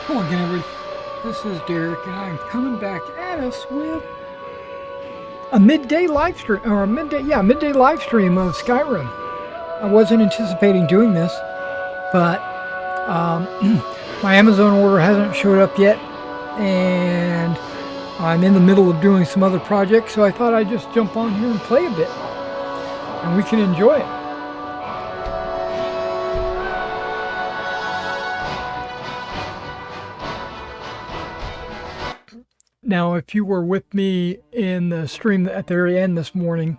Hello again, everybody. This is Derek, and I'm coming back at us with a midday live stream, or midday live stream of Skyrim. I wasn't anticipating doing this, but my Amazon order hasn't showed up yet, and I'm in the middle of doing some other projects, so I thought I'd just jump on here and play a bit, and we can enjoy it. Now, if you were with me in the stream at the very end this morning,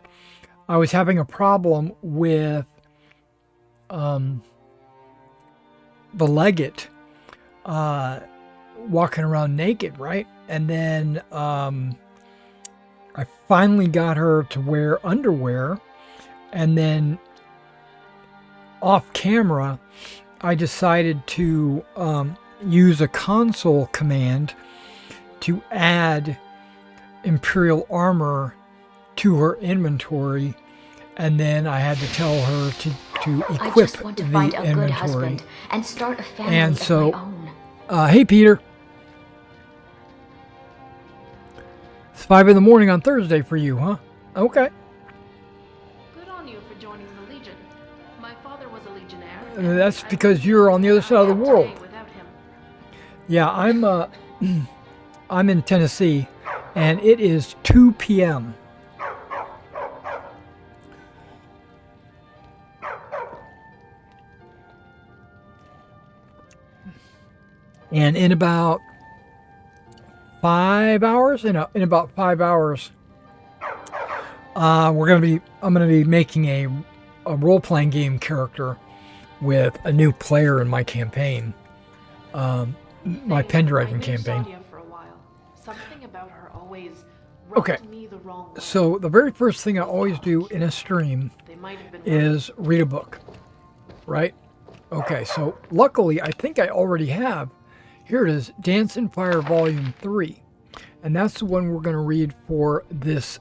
I was having a problem with the legate walking around naked, right? And then I finally got her to wear underwear, and then off camera, I decided to use a console command to add Imperial armor to her inventory, and then I had to tell her to equip I just want to the find a good inventory. husband and start a family And of so, my own. Hey Peter, it's 5 in the morning on Thursday for you, huh? Okay. Good on you for joining the Legion. My father was a Legionnaire. That's because you're on the other side of the world. Without him. Yeah, I'm in Tennessee, and it is 2 p.m. And in about 5 hours, I'm gonna be making a role-playing game character with a new player in my campaign, my Pendragon campaign. For a while. Something about her always Okay. rubbed me the wrong way. So the very first thing I always do in a stream They might have been is read a book, right? Okay, so luckily I think I already have. Here it is, Dance and Fire Volume 3. And that's the one we're going to read for this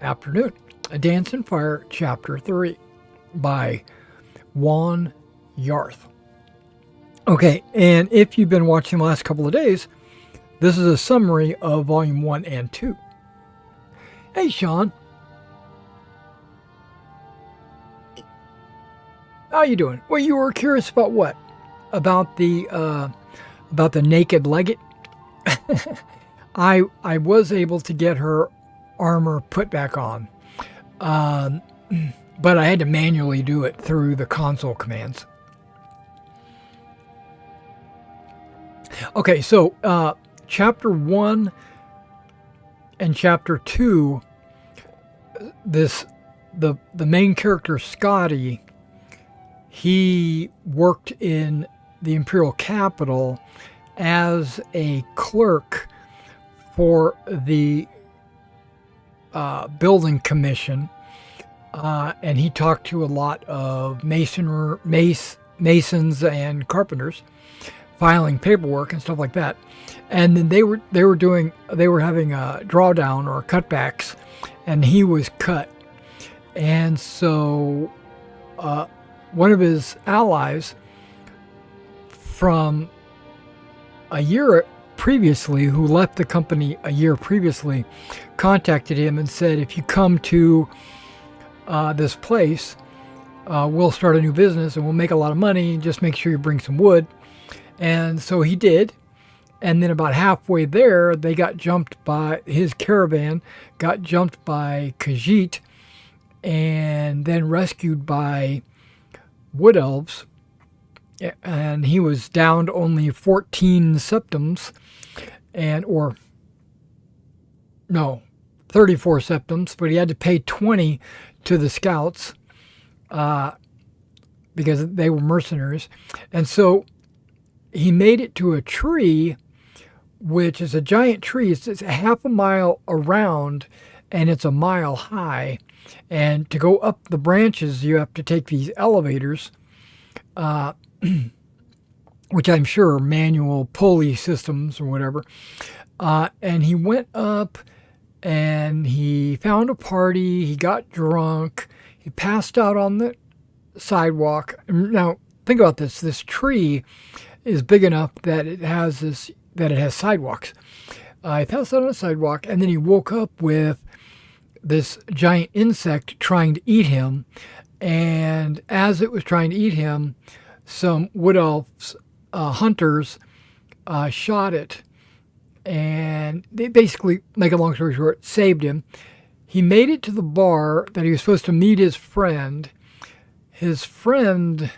afternoon. A Dance and Fire Chapter 3 by Juan Yarth. Okay, and if you've been watching the last couple of days, this is a summary of Volume 1 and 2. Hey, Sean. How you doing? Well, you were curious about what? About the naked legate? I was able to get her armor put back on, but I had to manually do it through the console commands. Okay, so Chapter 1 and Chapter 2, the main character, Scotty, he worked in the Imperial capital as a clerk for the building commission, and he talked to a lot of masons and carpenters, filing paperwork and stuff like that. And then they were having a drawdown or cutbacks, and he was cut. And so one of his allies from a year previously, who left the company a year previously, contacted him and said, if you come to this place, we'll start a new business and we'll make a lot of money. Just make sure you bring some wood. And so he did. And then about halfway there, they got jumped by, his caravan got jumped by Khajiit and then rescued by wood elves. And he was down to only 14 septums, 34 septums, but he had to pay 20 to the scouts because they were mercenaries. And so he made it to a tree, which is a giant tree. It's a half a mile around, and it's a mile high. And to go up the branches, you have to take these elevators, which I'm sure are manual pulley systems or whatever. And he went up, and he found a party. He got drunk. He passed out on the sidewalk. Now, think about this. This tree is big enough that it has sidewalks. He passed out on a sidewalk, and then he woke up with this giant insect trying to eat him. And as it was trying to eat him, some wood elves, hunters, shot it. And they basically, make a long story short, saved him. He made it to the bar that he was supposed to meet his friend. His friend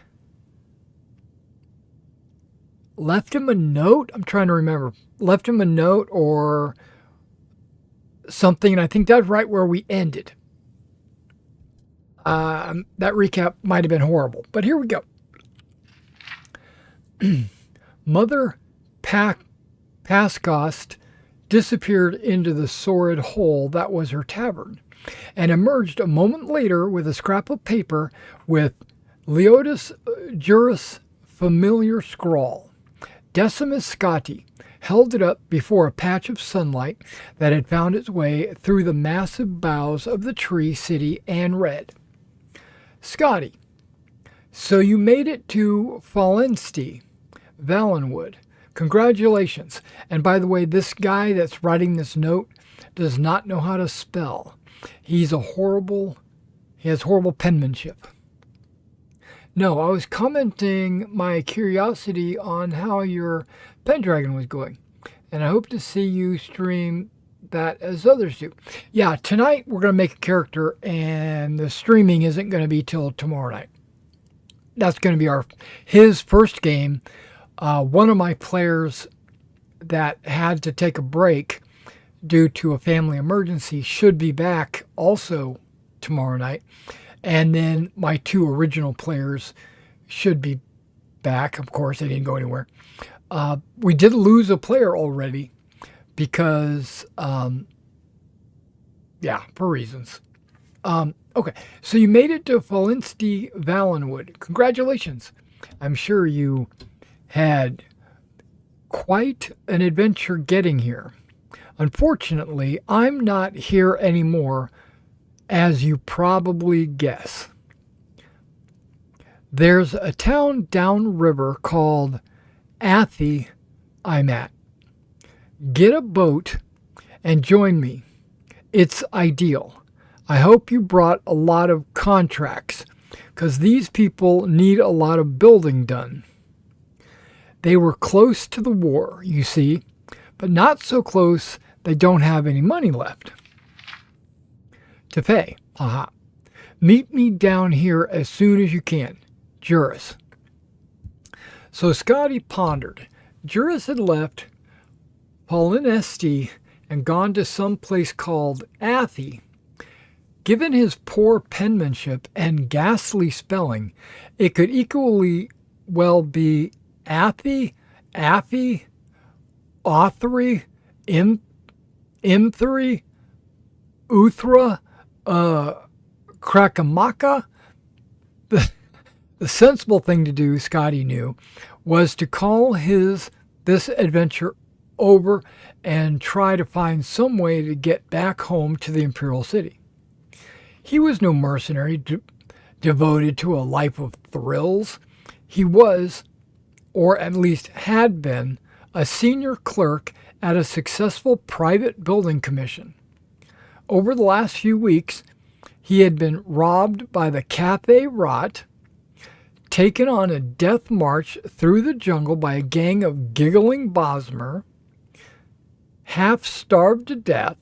left him a note. I'm trying to remember. Left him a note or something. And I think that's right where we ended. That recap might have been horrible. But here we go. Mother Pascost disappeared into the sordid hole that was her tavern, and emerged a moment later with a scrap of paper with Leotis Juris familiar scrawl. Decimus Scotti held it up before a patch of sunlight that had found its way through the massive boughs of the tree city and read, Scotti, so you made it to Fallenstein, Valenwood. Congratulations. And by the way, this guy that's writing this note does not know how to spell. He has horrible penmanship. No, I was commenting my curiosity on how your Pendragon was going. And I hope to see you stream that as others do. Yeah, tonight we're going to make a character, and the streaming isn't going to be till tomorrow night. That's going to be his first game. One of my players that had to take a break due to a family emergency should be back also tomorrow night. And then my two original players should be back. Of course, they didn't go anywhere. We did lose a player already because, for reasons. Okay, so you made it to Fallenstein, Valenwood. Congratulations. I'm sure you had quite an adventure getting here. Unfortunately, I'm not here anymore, as you probably guess. There's a town downriver called Athy I'm at. Get a boat and join me. It's ideal. I hope you brought a lot of contracts, because these people need a lot of building done. They were close to the war, you see, but not so close they don't have any money left to pay. Aha. Meet me down here as soon as you can. Juris. So Scotti pondered. Juris had left Fallenstein and gone to some place called Athy. Given his poor penmanship and ghastly spelling, it could equally well be Athy, Affy, Authry, Imthery, Uthra, Krakamaka. The sensible thing to do, Scotti knew, was to call this adventure over and try to find some way to get back home to the Imperial City. He was no mercenary devoted to a life of thrills. He was, or at least had been, a senior clerk at a successful private building commission. Over the last few weeks, he had been robbed by the Cathay Rot, taken on a death march through the jungle by a gang of giggling Bosmer, half starved to death,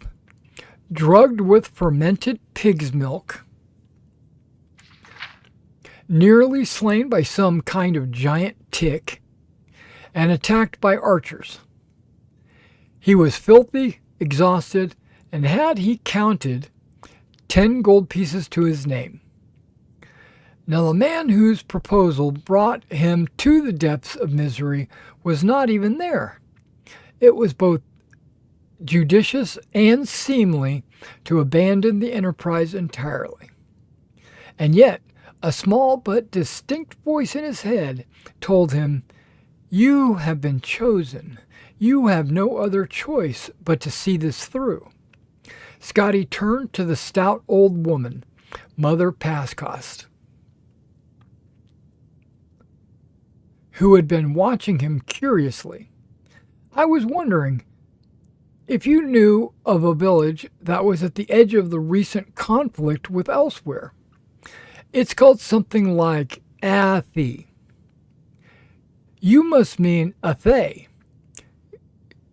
drugged with fermented pig's milk, nearly slain by some kind of giant tick, and attacked by archers. He was filthy, exhausted, and had he counted 10 gold pieces to his name. Now the man whose proposal brought him to the depths of misery was not even there. It was both judicious and seemly to abandon the enterprise entirely. And yet, a small but distinct voice in his head told him, "You have been chosen. You have no other choice but to see this through." Scotti turned to the stout old woman, Mother Pascost, who had been watching him curiously. I was wondering if you knew of a village that was at the edge of the recent conflict with elsewhere. It's called something like Athe. You must mean Athe.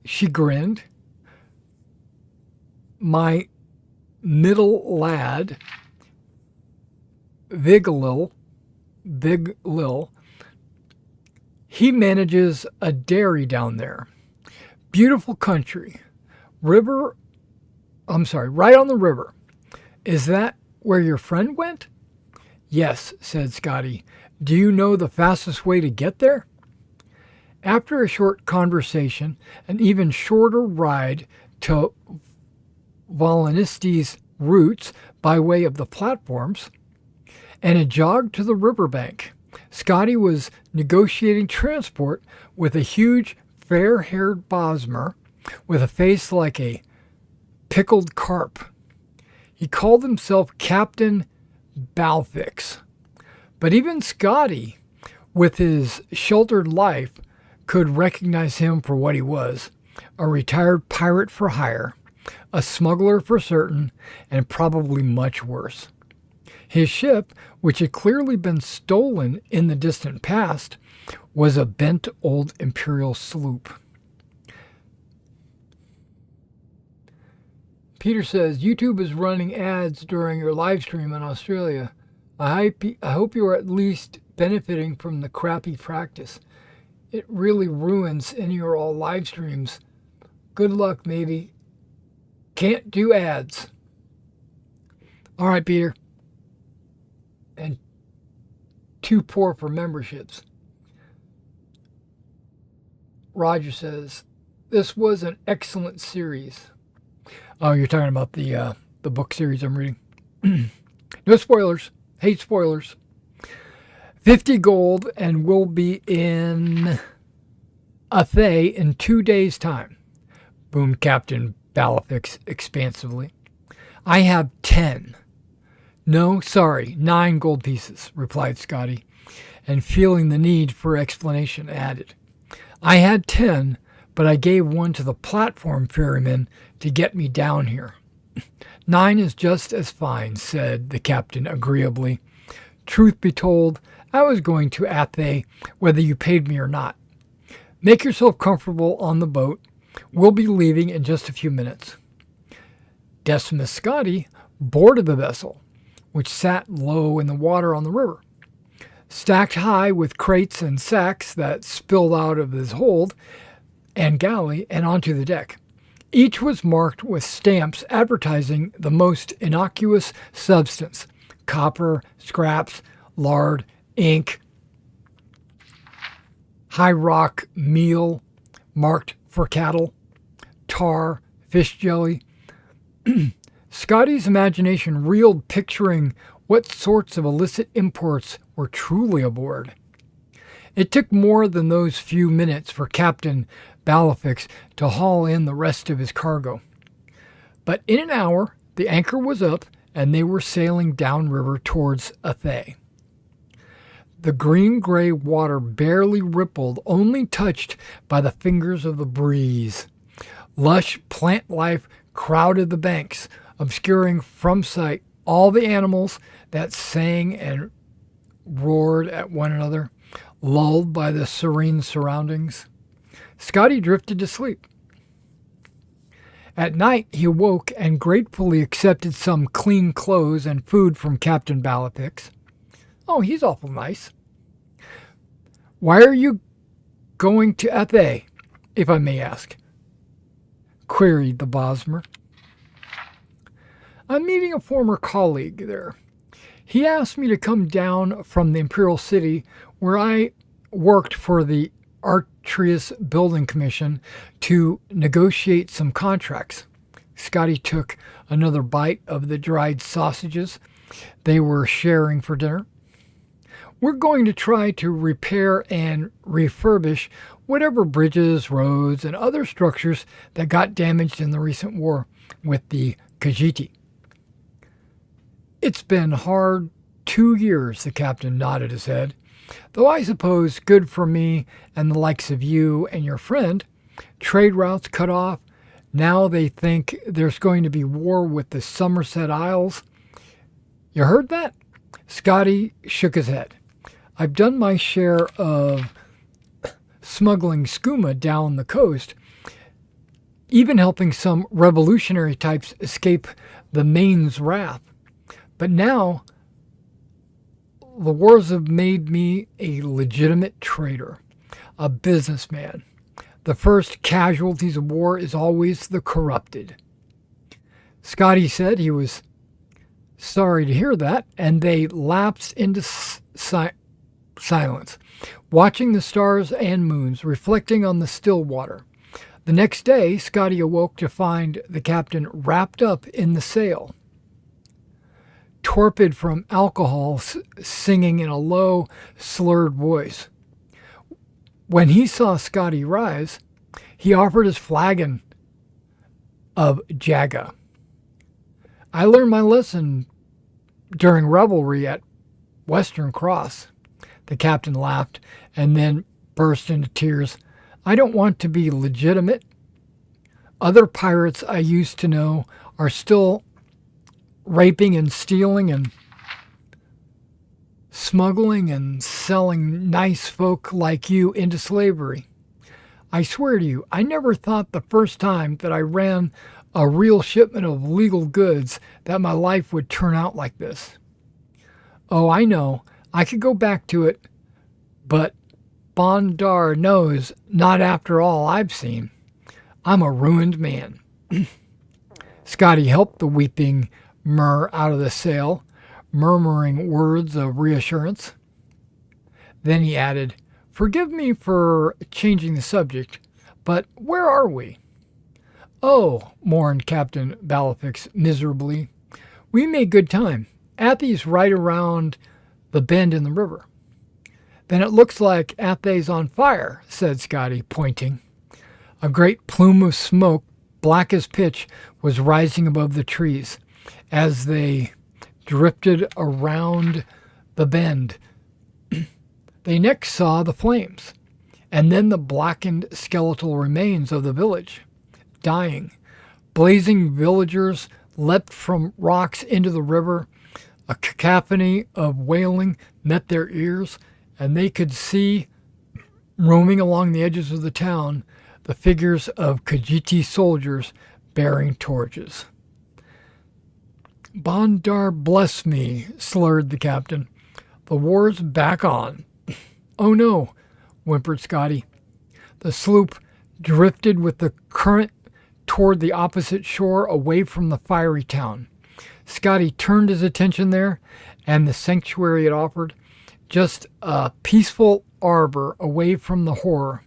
She grinned. My middle lad, Viglil, he manages a dairy down there. Beautiful country. Right on the river. Is that where your friend went? Yes, said Scotty. Do you know the fastest way to get there? After a short conversation, an even shorter ride to Volinisti's roots by way of the platforms, and a jog to the riverbank, Scotty was negotiating transport with a huge, fair-haired Bosmer with a face like a pickled carp. He called himself Captain Balfix, but even Scotty, with his sheltered life, could recognize him for what he was, a retired pirate for hire, a smuggler for certain, and probably much worse. His ship, which had clearly been stolen in the distant past, was a bent old imperial sloop. Peter says, YouTube is running ads during your live stream in Australia. I hope you are at least benefiting from the crappy practice. It really ruins any or all live streams. Good luck, maybe. Can't do ads. All right, Peter. And too poor for memberships. Roger says, this was an excellent series. Oh, you're talking about the book series I'm reading. No spoilers. Hate spoilers. 50 gold and we'll be in Athe in 2 days' time, boomed Captain Balfix expansively. I have 10. No, sorry, 9 gold pieces, replied Scotty, and feeling the need for explanation added. I had 10, but I gave one to the platform ferryman to get me down here. 9 is just as fine, said the captain agreeably. Truth be told, I was going to Athe whether you paid me or not. Make yourself comfortable on the boat. We'll be leaving in just a few minutes. Decimus Scotty boarded the vessel, which sat low in the water on the river, stacked high with crates and sacks that spilled out of his hold and galley and onto the deck. Each was marked with stamps advertising the most innocuous substance: copper, scraps, lard, ink, high rock meal marked for cattle, tar, fish jelly. Scotty's imagination reeled, picturing what sorts of illicit imports were truly aboard. It took more than those few minutes for Captain Balfix to haul in the rest of his cargo. But in an hour, the anchor was up and they were sailing downriver towards Athe. The green-gray water barely rippled, only touched by the fingers of the breeze. Lush plant life crowded the banks, obscuring from sight all the animals that sang and roared at one another, lulled by the serene surroundings. Scotty drifted to sleep. At night, he awoke and gratefully accepted some clean clothes and food from Captain Balfix. Oh, he's awful nice. Why are you going to Athe, if I may ask? Queried the Bosmer. I'm meeting a former colleague there. He asked me to come down from the Imperial City, where I worked for the Artrius Building Commission, to negotiate some contracts. Scotty took another bite of the dried sausages they were sharing for dinner. We're going to try to repair and refurbish whatever bridges, roads, and other structures that got damaged in the recent war with the Khajiit. It's been hard 2 years, the captain nodded his head. Though I suppose good for me and the likes of you and your friend. Trade routes cut off. Now they think there's going to be war with the Somerset Isles. You heard that? Scotty shook his head. I've done my share of smuggling skooma down the coast, even helping some revolutionary types escape the Maine's wrath. But now, the wars have made me a legitimate trader, a businessman. The first casualties of war is always the corrupted. Scotty said he was sorry to hear that, and they lapsed into silence, watching the stars and moons reflecting on the still water. The next day, Scotty awoke to find the captain wrapped up in the sail, torpid from alcohol, singing in a low, slurred voice. When he saw Scotty rise, he offered his flagon of Jaga. I learned my lesson during revelry at Western Cross. The captain laughed and then burst into tears. I don't want to be legitimate. Other pirates I used to know are still raping and stealing and smuggling and selling nice folk like you into slavery. I swear to you, I never thought the first time that I ran a real shipment of legal goods that my life would turn out like this. Oh, I know, I could go back to it, but Bondar knows not after all I've seen. I'm a ruined man. Scotty helped the weeping Mur out of the sail, murmuring words of reassurance. Then he added, Forgive me for changing the subject, but where are we? Oh, mourned Captain Balafix miserably. We made good time. Athey's right around the bend in the river. Then it looks like Athey's on fire, said Scotty, pointing. A great plume of smoke, black as pitch, was rising above the trees as they drifted around the bend. They next saw the flames, and then the blackened skeletal remains of the village, dying. Blazing villagers leapt from rocks into the river. A cacophony of wailing met their ears, and they could see, roaming along the edges of the town, the figures of Khajiiti soldiers bearing torches. Bondar bless me, slurred the captain. The war's back on. Oh no, whimpered Scotty. The sloop drifted with the current toward the opposite shore away from the fiery town. Scotty turned his attention there, and the sanctuary it offered, just a peaceful arbor away from the horror.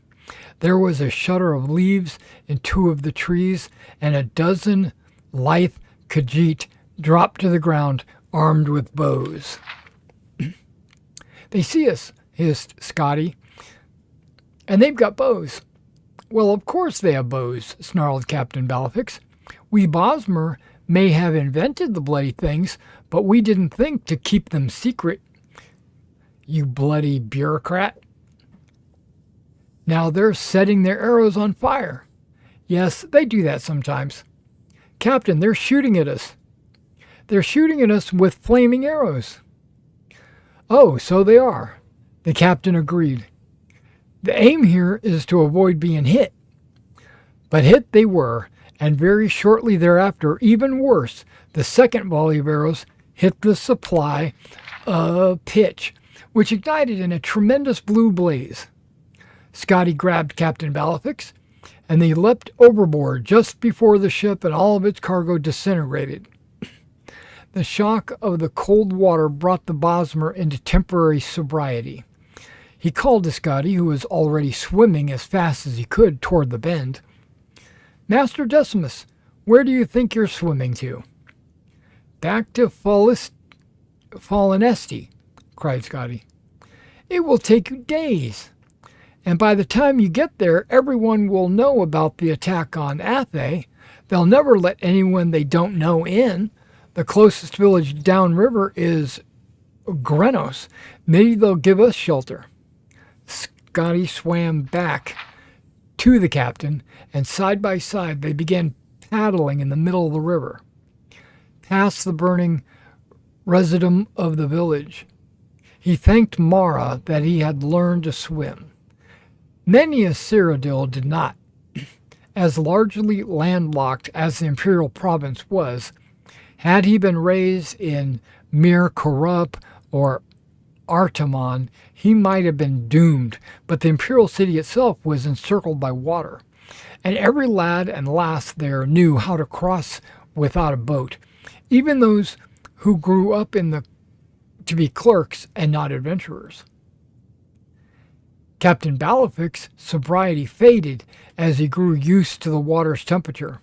There was a shudder of leaves in two of the trees, and a dozen lithe Khajiit dropped to the ground, armed with bows. They see us, hissed Scotty, and they've got bows. Well, of course they have bows, snarled Captain Balafix. We Bosmer may have invented the bloody things, but we didn't think to keep them secret. You bloody bureaucrat. Now they're setting their arrows on fire. Yes, they do that sometimes. Captain, they're shooting at us. They're shooting at us with flaming arrows. Oh, so they are, the captain agreed. The aim here is to avoid being hit. But hit they were, and very shortly thereafter, even worse, the second volley of arrows hit the supply of pitch, which ignited in a tremendous blue blaze. Scotty grabbed Captain Balafix, and they leapt overboard just before the ship and all of its cargo disintegrated. The shock of the cold water brought the Bosmer into temporary sobriety. He called to Scotty, who was already swimming as fast as he could toward the bend. Master Decimus, where do you think you're swimming to? Back to Falinesti, cried Scotty. It will take you days. And by the time you get there, everyone will know about the attack on Athey. They'll never let anyone they don't know in. The closest village downriver is Grenos. Maybe they'll give us shelter. Scotty swam back to the captain, and side by side they began paddling in the middle of the river, past the burning residence of the village. He thanked Mara that he had learned to swim. Many a Cyrodiil did not. As largely landlocked as the imperial province was, had he been raised in Mir Korup or Artemon, he might have been doomed, but the imperial city itself was encircled by water, and every lad and lass there knew how to cross without a boat, even those who grew up to be clerks and not adventurers. Captain Balafic's sobriety faded as he grew used to the water's temperature.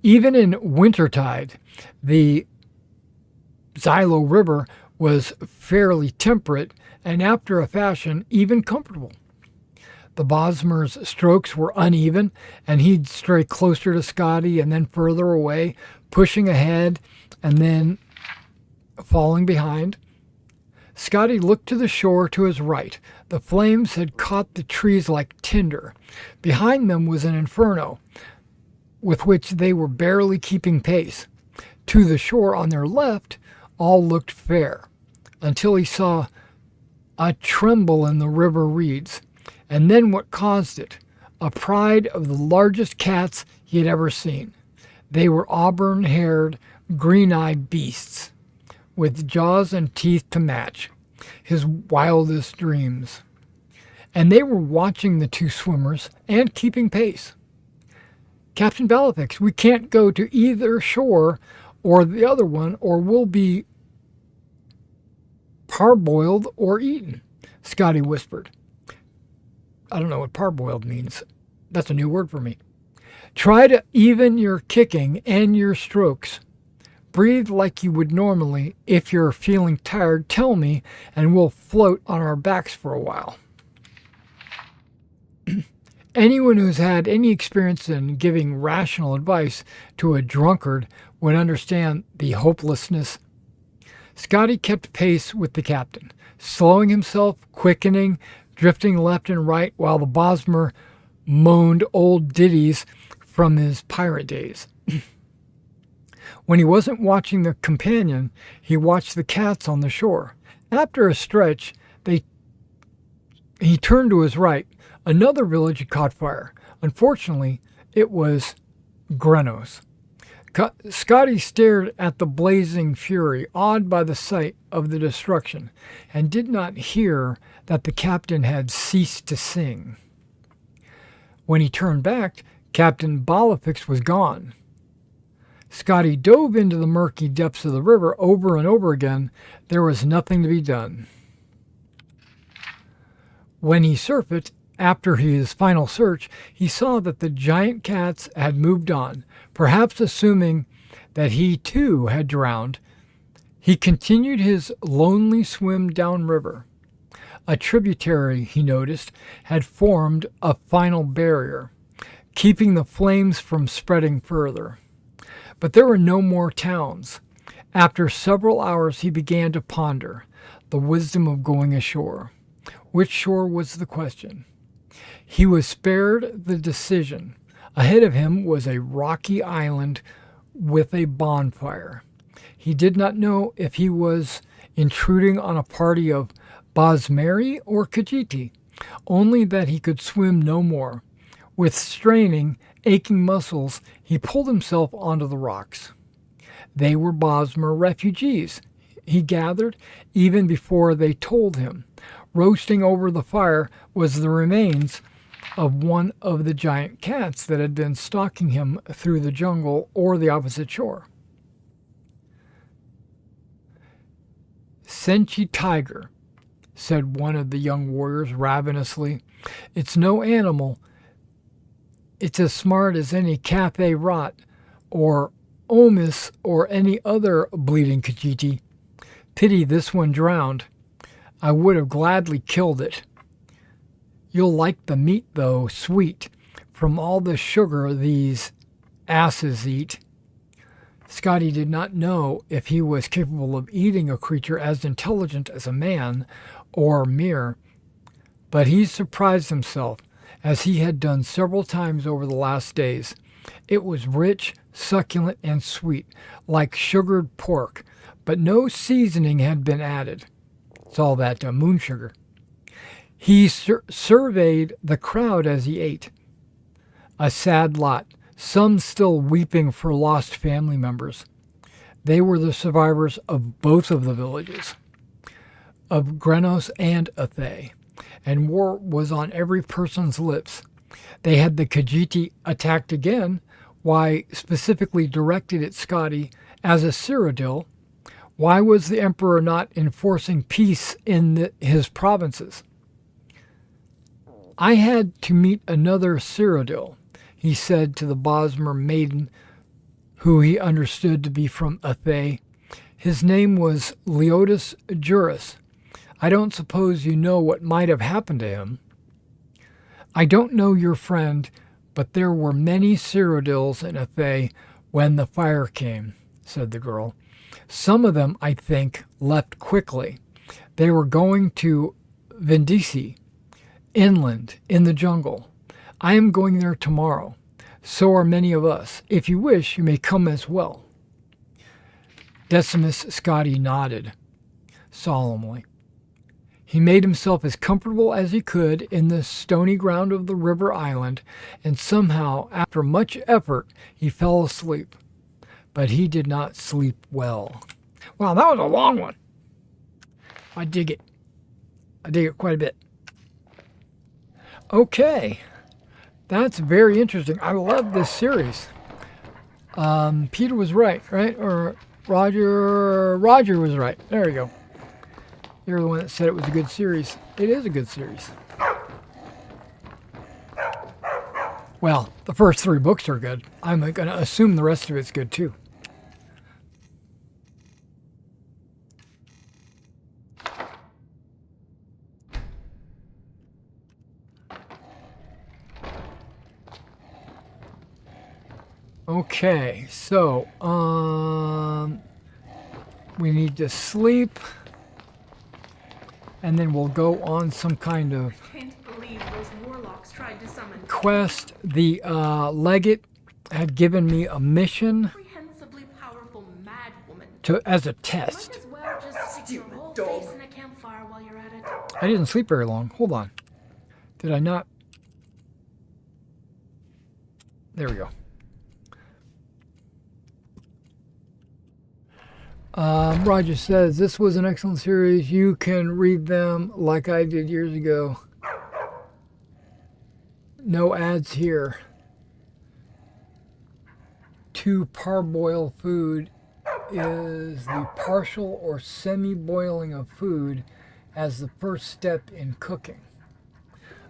Even in wintertide, the Xylo River was fairly temperate and, after a fashion, even comfortable. The Bosmer's strokes were uneven, and he'd stray closer to Scotty and then further away, pushing ahead and then falling behind. Scotty looked to the shore to his right. The flames had caught the trees like tinder. Behind them was an inferno, with which they were barely keeping pace. To the shore on their left, all looked fair, until he saw a tremble in the river reeds, and then what caused it, a pride of the largest cats he had ever seen. They were auburn-haired, green-eyed beasts, with jaws and teeth to match his wildest dreams. And they were watching the two swimmers and keeping pace. Captain Balafix, we can't go to either shore or the other one, or we'll be parboiled or eaten, Scotty whispered. I don't know what parboiled means. That's a new word for me. Try to even your kicking and your strokes. Breathe like you would normally. If you're feeling tired, tell me, and we'll float on our backs for a while. Anyone who's had any experience in giving rational advice to a drunkard would understand the hopelessness. Scotty kept pace with the captain, slowing himself, quickening, drifting left and right while the Bosmer moaned old ditties from his pirate days. When he wasn't watching the companion, he watched the cats on the shore. After a stretch, he turned to his right. Another village had caught fire. Unfortunately, it was Grenos. Scotty stared at the blazing fury, awed by the sight of the destruction, and did not hear that the captain had ceased to sing. When he turned back, Captain Balafix was gone. Scotty dove into the murky depths of the river over and over again. There was nothing to be done. When he surfaced, after his final search, he saw that the giant cats had moved on, perhaps assuming that he too had drowned. He continued his lonely swim downriver. A tributary, he noticed, had formed a final barrier, keeping the flames from spreading further. But there were no more towns. After several hours, he began to ponder the wisdom of going ashore. Which shore was the question? He was spared the decision. Ahead of him was a rocky island with a bonfire. He did not know if he was intruding on a party of Bosmeri or Khajiiti, only that he could swim no more. With straining, aching muscles, he pulled himself onto the rocks. They were Bosmer refugees, he gathered, even before they told him. Roasting over the fire was the remains of one of the giant cats that had been stalking him through the jungle or the opposite shore. Senchi tiger, said one of the young warriors ravenously. It's no animal. It's as smart as any Cathay Rot or Omis or any other bleeding Khajiiti. Pity this one drowned. I would have gladly killed it. You'll like the meat, though, sweet, from all the sugar these asses eat. Scotty did not know if he was capable of eating a creature as intelligent as a man or mere, but he surprised himself, as he had done several times over the last days. It was rich, succulent, and sweet, like sugared pork, but no seasoning had been added. It's all that moon sugar. He surveyed the crowd as he ate. A sad lot, some still weeping for lost family members. They were the survivors of both of the villages, of Grenos and Athe, and war was on every person's lips. They had the Khajiit attacked again, why specifically directed at Scotty as a Cyrodiil. Why was the Emperor not enforcing peace in his provinces? I had to meet another Cyrodiil, he said to the Bosmer maiden, who he understood to be from Athe. His name was Leotis Juris. I don't suppose you know what might have happened to him. I don't know your friend, but there were many Cyrodiils in Athe when the fire came, said the girl. Some of them, I think, left quickly. They were going to Vindisi, inland, in the jungle. I am going there tomorrow. So are many of us. If you wish, you may come as well. Decimus Scotty nodded solemnly. He made himself as comfortable as he could in the stony ground of the river island, and somehow, after much effort, he fell asleep. But he did not sleep well. Wow, that was a long one. I dig it. I dig it quite a bit. Okay. That's very interesting. I love this series. Peter was right? Or Roger was right. There we go. You're the one that said it was a good series. It is a good series. Well, the first 3 books are good. I'm going to assume the rest of it's good too. Okay, so we need to sleep, and then we'll go on some kind of Can't believe those warlocks tried to summon quest. The legate had given me a mission comprehensively powerful mad woman. as a Might test. as well just stick your whole face in a campfire while you're at it. I didn't sleep very long. Hold on. Did I not? There we go. Roger says, this was an excellent series. You can read them like I did years ago. No ads here. To parboil food is the partial or semi-boiling of food as the first step in cooking.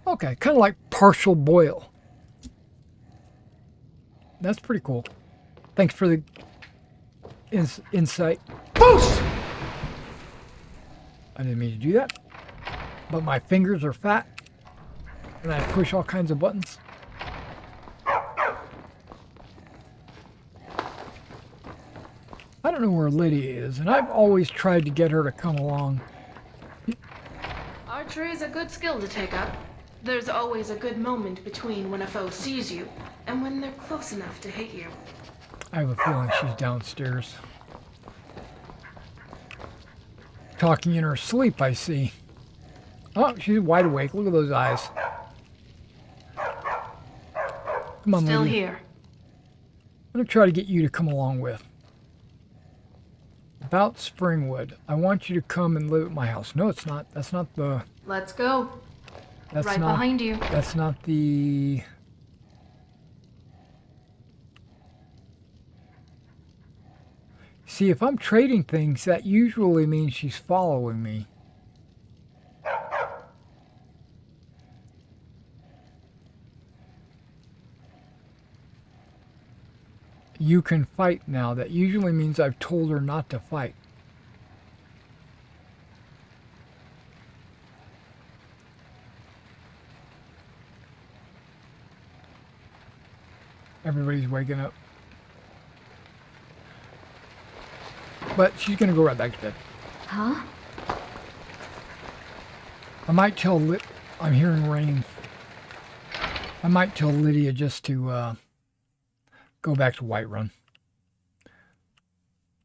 Okay, kind of like partial boil. That's pretty cool. Thanks for the insight. Boost! I didn't mean to do that, but my fingers are fat and I push all kinds of buttons. I don't know where Lydia is, and I've always tried to get her to come along. Archery is a good skill to take up. There's always a good moment between when a foe sees you and when they're close enough to hit you. I have a feeling she's downstairs. Talking in her sleep, I see. Oh, she's wide awake. Look at those eyes. Come on, Still Lydia. here. I'm going to try to get you to come along with. About Springwood. I want you to come and live at my house. No, it's not. That's not the... Let's go. That's Right not, behind you. That's not the... See, if I'm trading things, that usually means she's following me. You can fight now. That usually means I've told her not to fight. Everybody's waking up. But she's going to go right back to bed. Huh? I might tell I'm hearing rain. I might tell Lydia just to go back to Whiterun.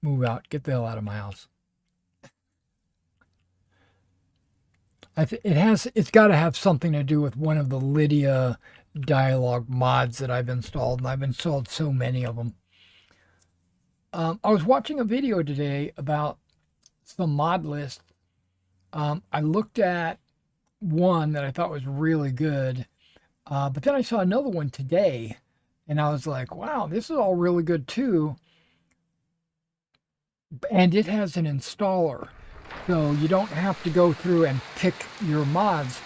Move out. Get the hell out of my house. It's got to have something to do with one of the Lydia dialog mods that I've installed, and I've installed so many of them. I was watching a video today about some mod list. I looked at one that I thought was really good, but then I saw another one today, and I was like, wow, this is all really good too. And it has an installer. So you don't have to go through and pick your mods.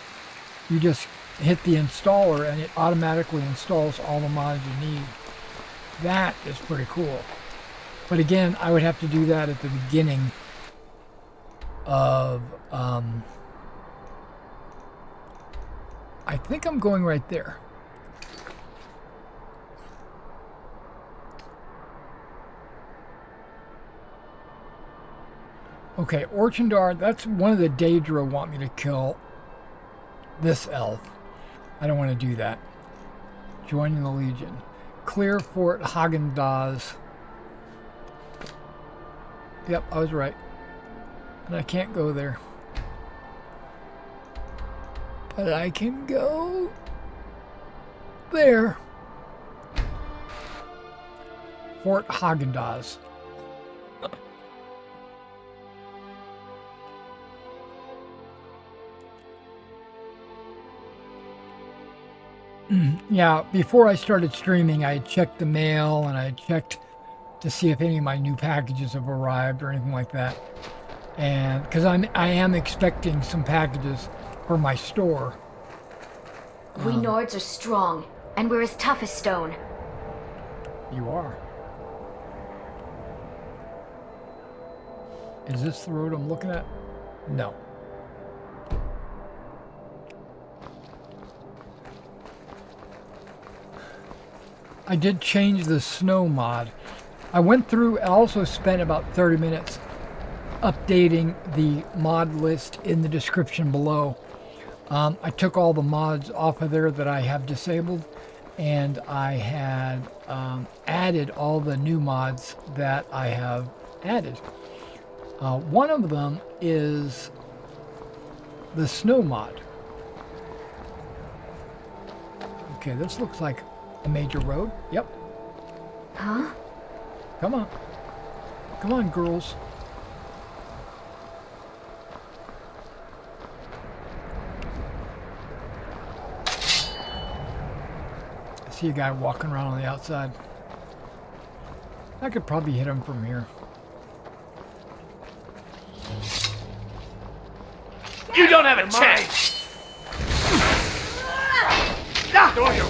You just hit the installer and it automatically installs all the mods you need. That is pretty cool. But again, I would have to do that at the beginning of, I think I'm going right there. Okay, Orchandar, that's one of the Daedra want me to kill. This elf. I don't want to do that. Joining the Legion. Clear Fort Haagen-Dazs. Yep, I was right. And I can't go there. But I can go there. Fort Haagen-Dazs. Yeah, before I started streaming, I checked the mail and I checked to see if any of my new packages have arrived or anything like that. And because I am expecting some packages for my store. We Nords are strong, and we're as tough as stone. You are. Is this the road I'm looking at? No. I did change the snow mod. I went through, I also spent about 30 minutes updating the mod list in the description below. I took all the mods off of there that I have disabled, and I had added all the new mods that I have added. One of them is the snow mod. Okay, this looks like a major road. Yep. Huh? Come on. Come on, girls. I see a guy walking around on the outside. I could probably hit him from here. You don't have a chance!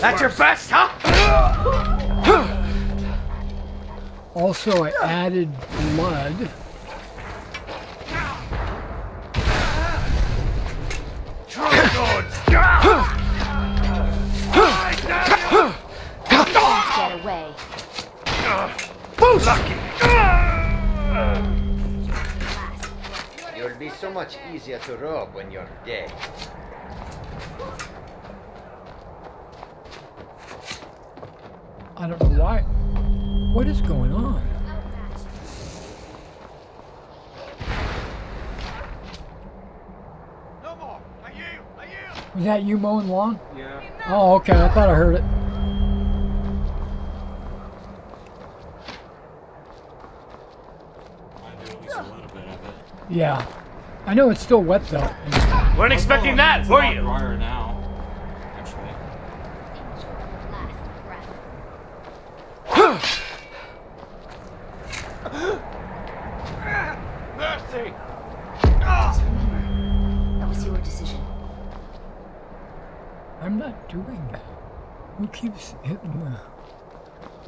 That's your best, huh? Also, I added blood. Get away. Lucky. You'll be so much easier to rob when you're dead. I don't know why. What is going on? No more. I yield. Was that you mowing lawn? Yeah. Oh, okay. I thought I heard it. I do at least a little bit of it. Yeah. I know it's still wet though. Weren't expecting that, were you? Drier now, actually. Mercy! Just remember, that was your decision. I'm not doing that. Who keeps hitting the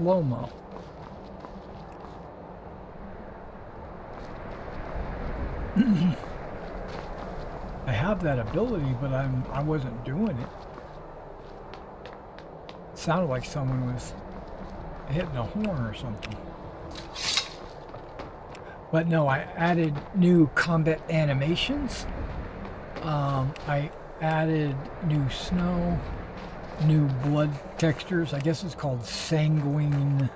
Lomo? I have that ability, but I wasn't doing it. It sounded like someone was hitting a horn or something. But no, I added new combat animations. I added new snow, new blood textures. I guess it's called sanguine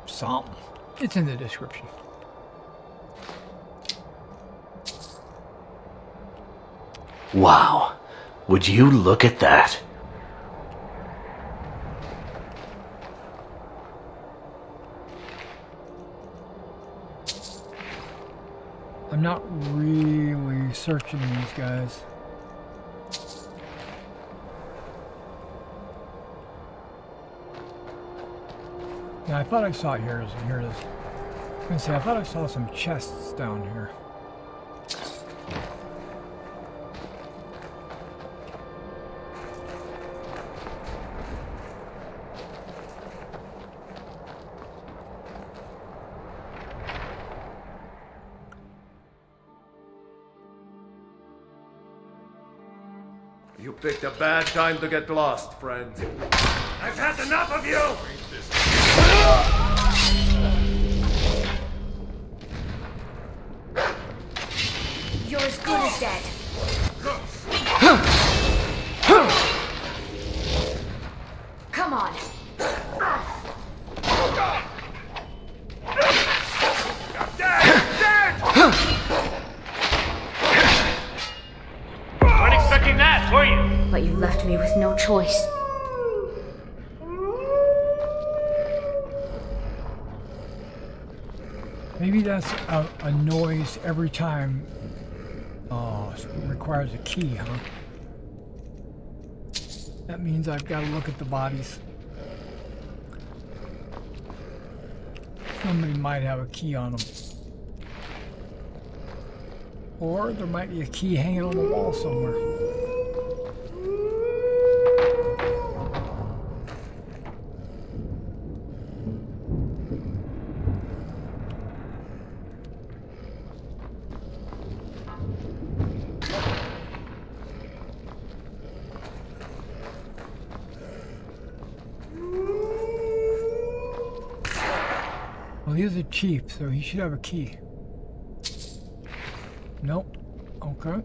something. It's in the description. Wow. Would you look at that? I'm not really searching these guys. Yeah, I thought I saw it here. Here it is. I was gonna say, I thought I saw some chests down here. You picked a bad time to get lost, friend. I've had enough of you! You're as good as dead. Come on. Weren't expecting that, were you? But you left me with no choice. Maybe that's a noise every time. Requires a key, huh? That means I've got to look at the bodies. Somebody might have a key on them. Or there might be a key hanging on the wall somewhere. Well, he's a chief, so he should have a key. Nope. Okay.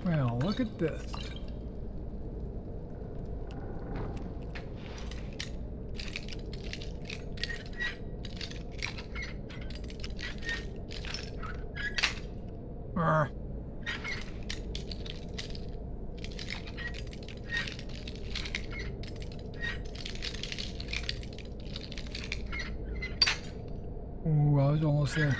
Well, look at this. Ooh, I was almost there.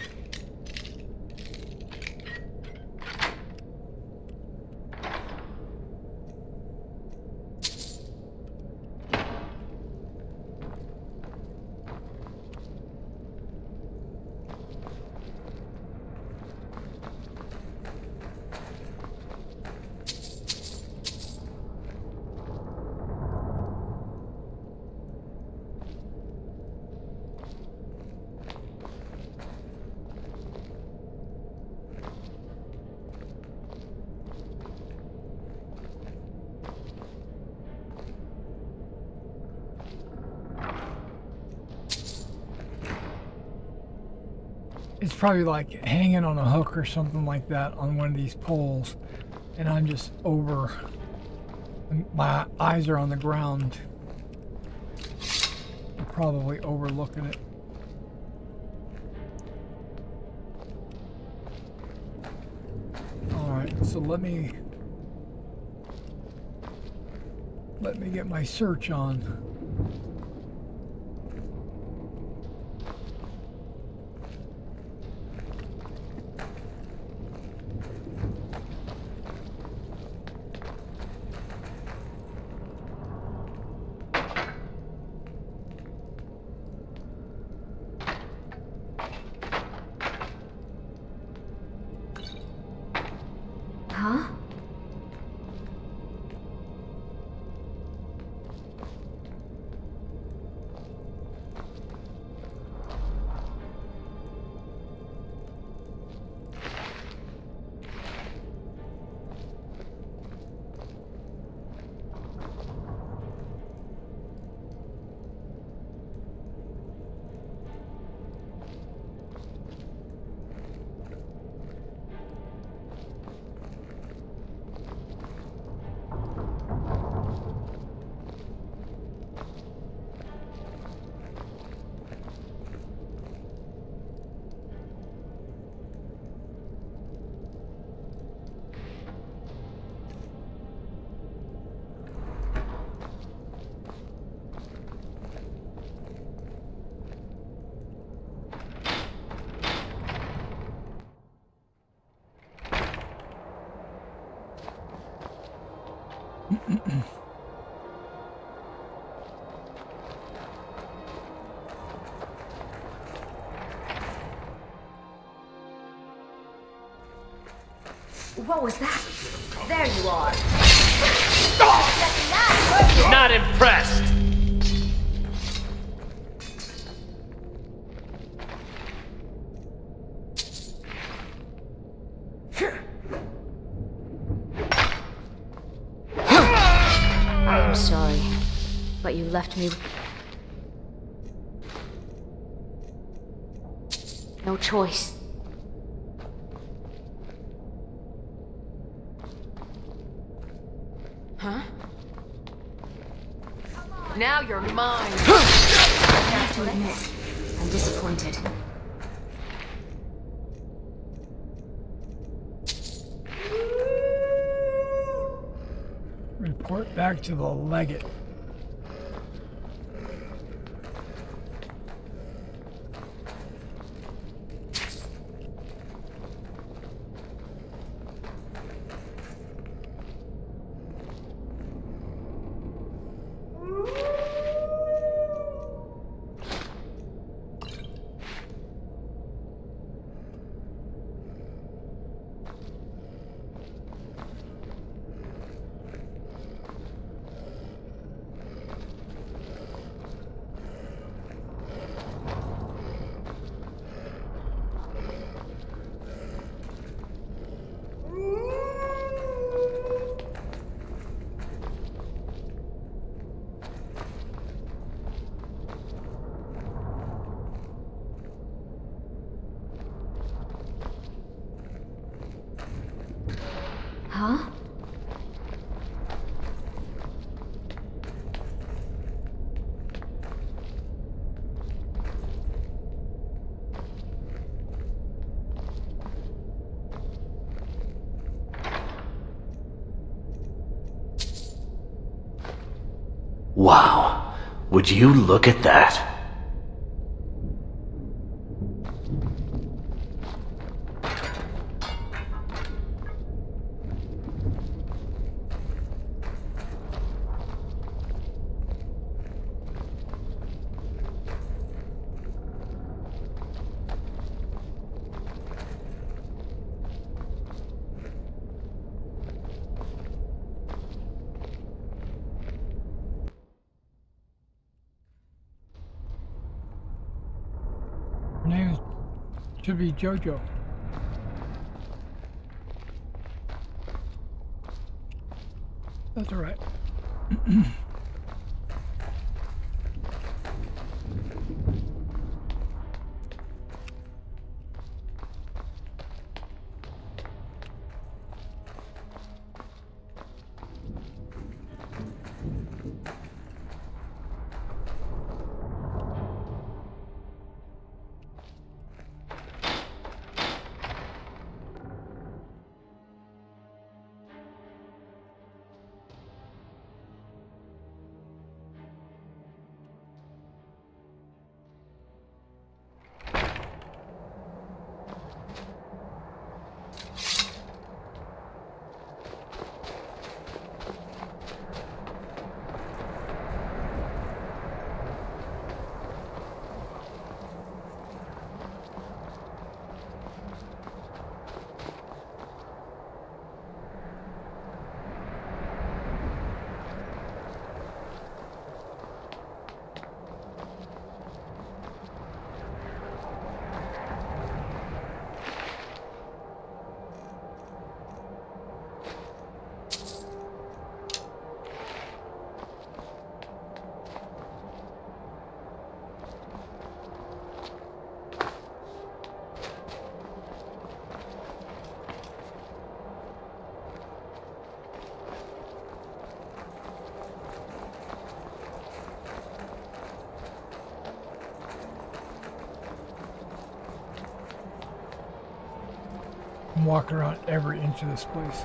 It's probably like hanging on a hook or something like that on one of these poles, and I'm just over, my eyes are on the ground. I'm probably overlooking it. Alright, so let me get my search on. What was that? There you are. Not impressed! I'm sorry, but you left me no choice. Huh? Now you're mine. I have to admit, I'm disappointed. Report back to the legate. Huh? Wow. Would you look at that? Her name should be JoJo. That's all right. I'm walking around every inch of this place.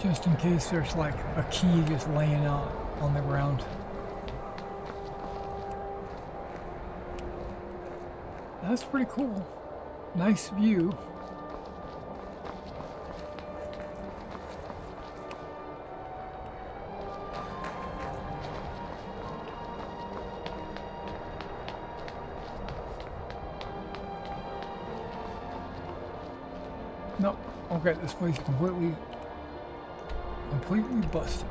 Just in case there's like a key just laying out on the ground. That's pretty cool. Nice view. Nope. Okay, this place is completely busted.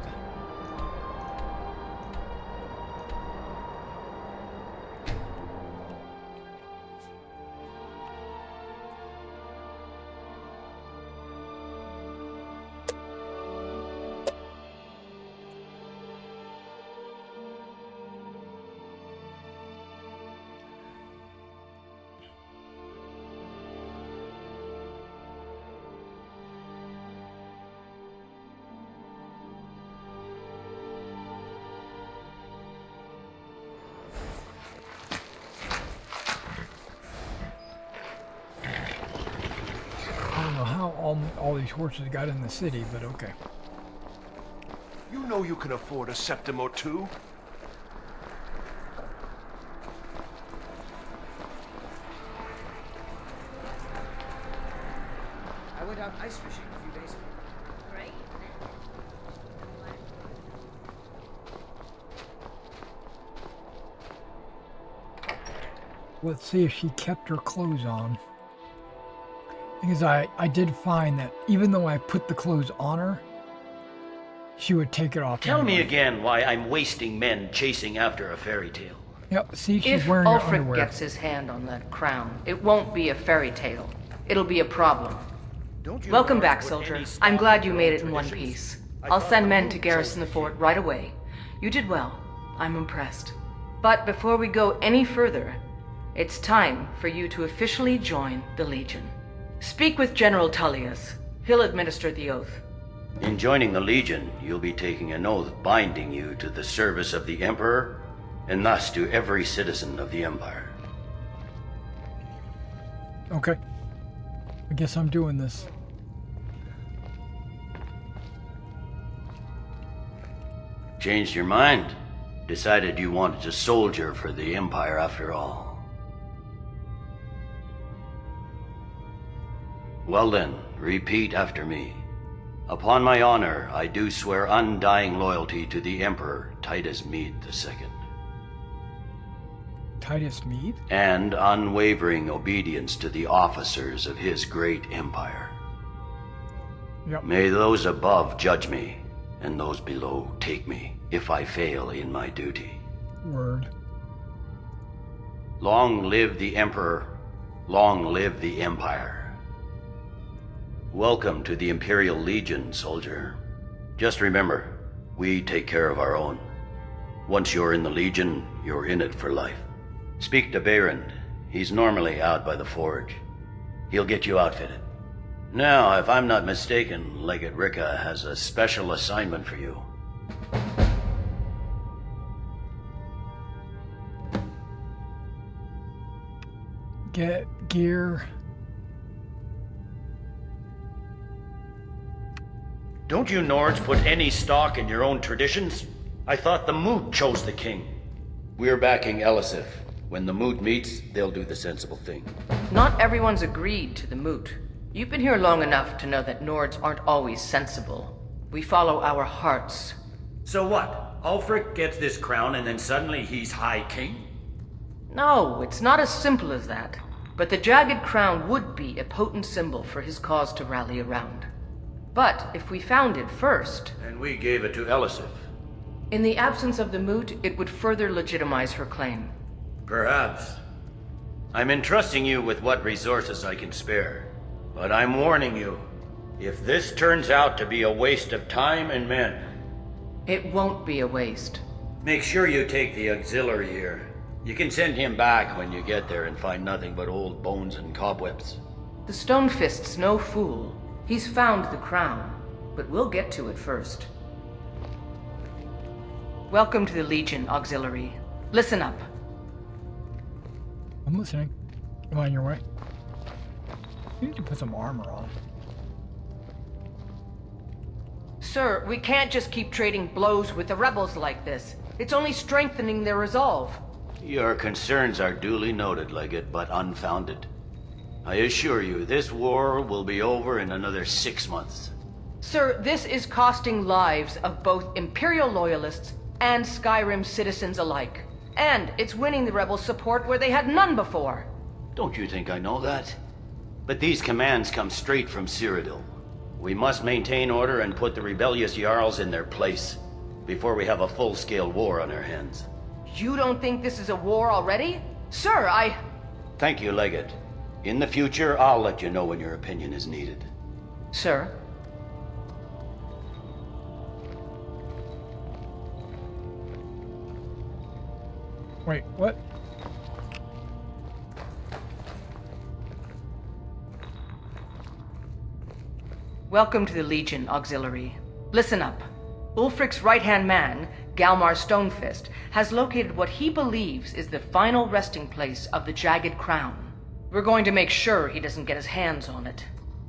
I don't know how all these horses got in the city, but okay. You know you can afford a septim or two. I went out ice fishing a few days ago. Great. Let's see if she kept her clothes on. Because I did find that even though I put the clothes on her, she would take it off. Tell me anyway. again why I'm wasting men chasing after a fairy tale. Yep, see, she's If wearing her Ulfric underwear. gets his hand on that crown, it won't be a fairy tale. It'll be a problem. Don't you Welcome know back, what soldier. any I'm stock glad you your made own it in one traditions? piece. I I'll thought send the men moon to chose garrison the the fort king. right away. You did well. I'm impressed. But before we go any further, it's time for you to officially join the Legion. Speak with General Tullius. He'll administer the oath. In joining the Legion, you'll be taking an oath binding you to the service of the Emperor, and thus to every citizen of the Empire. Okay. I guess I'm doing this. Changed your mind? Decided you wanted to soldier for the Empire after all. Well then, repeat after me. Upon my honor, I do swear undying loyalty to the Emperor Titus Mede II, Titus Mede? and unwavering obedience to the officers of his great empire. Yep. May those above judge me, and those below take me, if I fail in my duty. Word. Long live the Emperor, long live the Empire. Welcome to the Imperial Legion, soldier. Just remember, we take care of our own. Once you're in the Legion, you're in it for life. Speak to Behrend. He's normally out by the forge. He'll get you outfitted. Now, if I'm not mistaken, Legate Rikke has a special assignment for you. Get gear. Don't you Nords put any stock in your own traditions? I thought the Moot chose the king. We're backing Elisif. When the Moot meets, they'll do the sensible thing. Not everyone's agreed to the moot. You've been here long enough to know that Nords aren't always sensible. We follow our hearts. So what? Ulfric gets this crown and then suddenly he's High King? No, it's not as simple as that. But the jagged crown would be a potent symbol for his cause to rally around. But if we found it first, And we gave it to Elisif. in the absence of the moot, it would further legitimize her claim. Perhaps. I'm entrusting you with what resources I can spare. But I'm warning you, if this turns out to be a waste of time and men, It won't be a waste. make sure you take the auxiliary here. You can send him back when you get there and find nothing but old bones and cobwebs. The Stonefist's no fool. He's found the crown, but we'll get to it first. Welcome to the Legion, Auxiliary. Listen up. I'm listening. Am I on your way? You need to put some armor on. Sir, we can't just keep trading blows with the rebels like this. It's only strengthening their resolve. Your concerns are duly noted, Legate, but unfounded. I assure you, this war will be over in another 6 months. Sir, this is costing lives of both Imperial loyalists and Skyrim citizens alike. And it's winning the rebels' support where they had none before. Don't you think I know that? But these commands come straight from Cyrodiil. We must maintain order and put the rebellious Jarls in their place before we have a full-scale war on our hands. You don't think this is a war already? Sir, Thank you, Legate. In the future, I'll let you know when your opinion is needed. Sir? Wait, what? Welcome to the Legion, Auxiliary. Listen up. Ulfric's right-hand man, Galmar Stonefist, has located what he believes is the final resting place of the Jagged Crown. We're going to make sure he doesn't get his hands on it.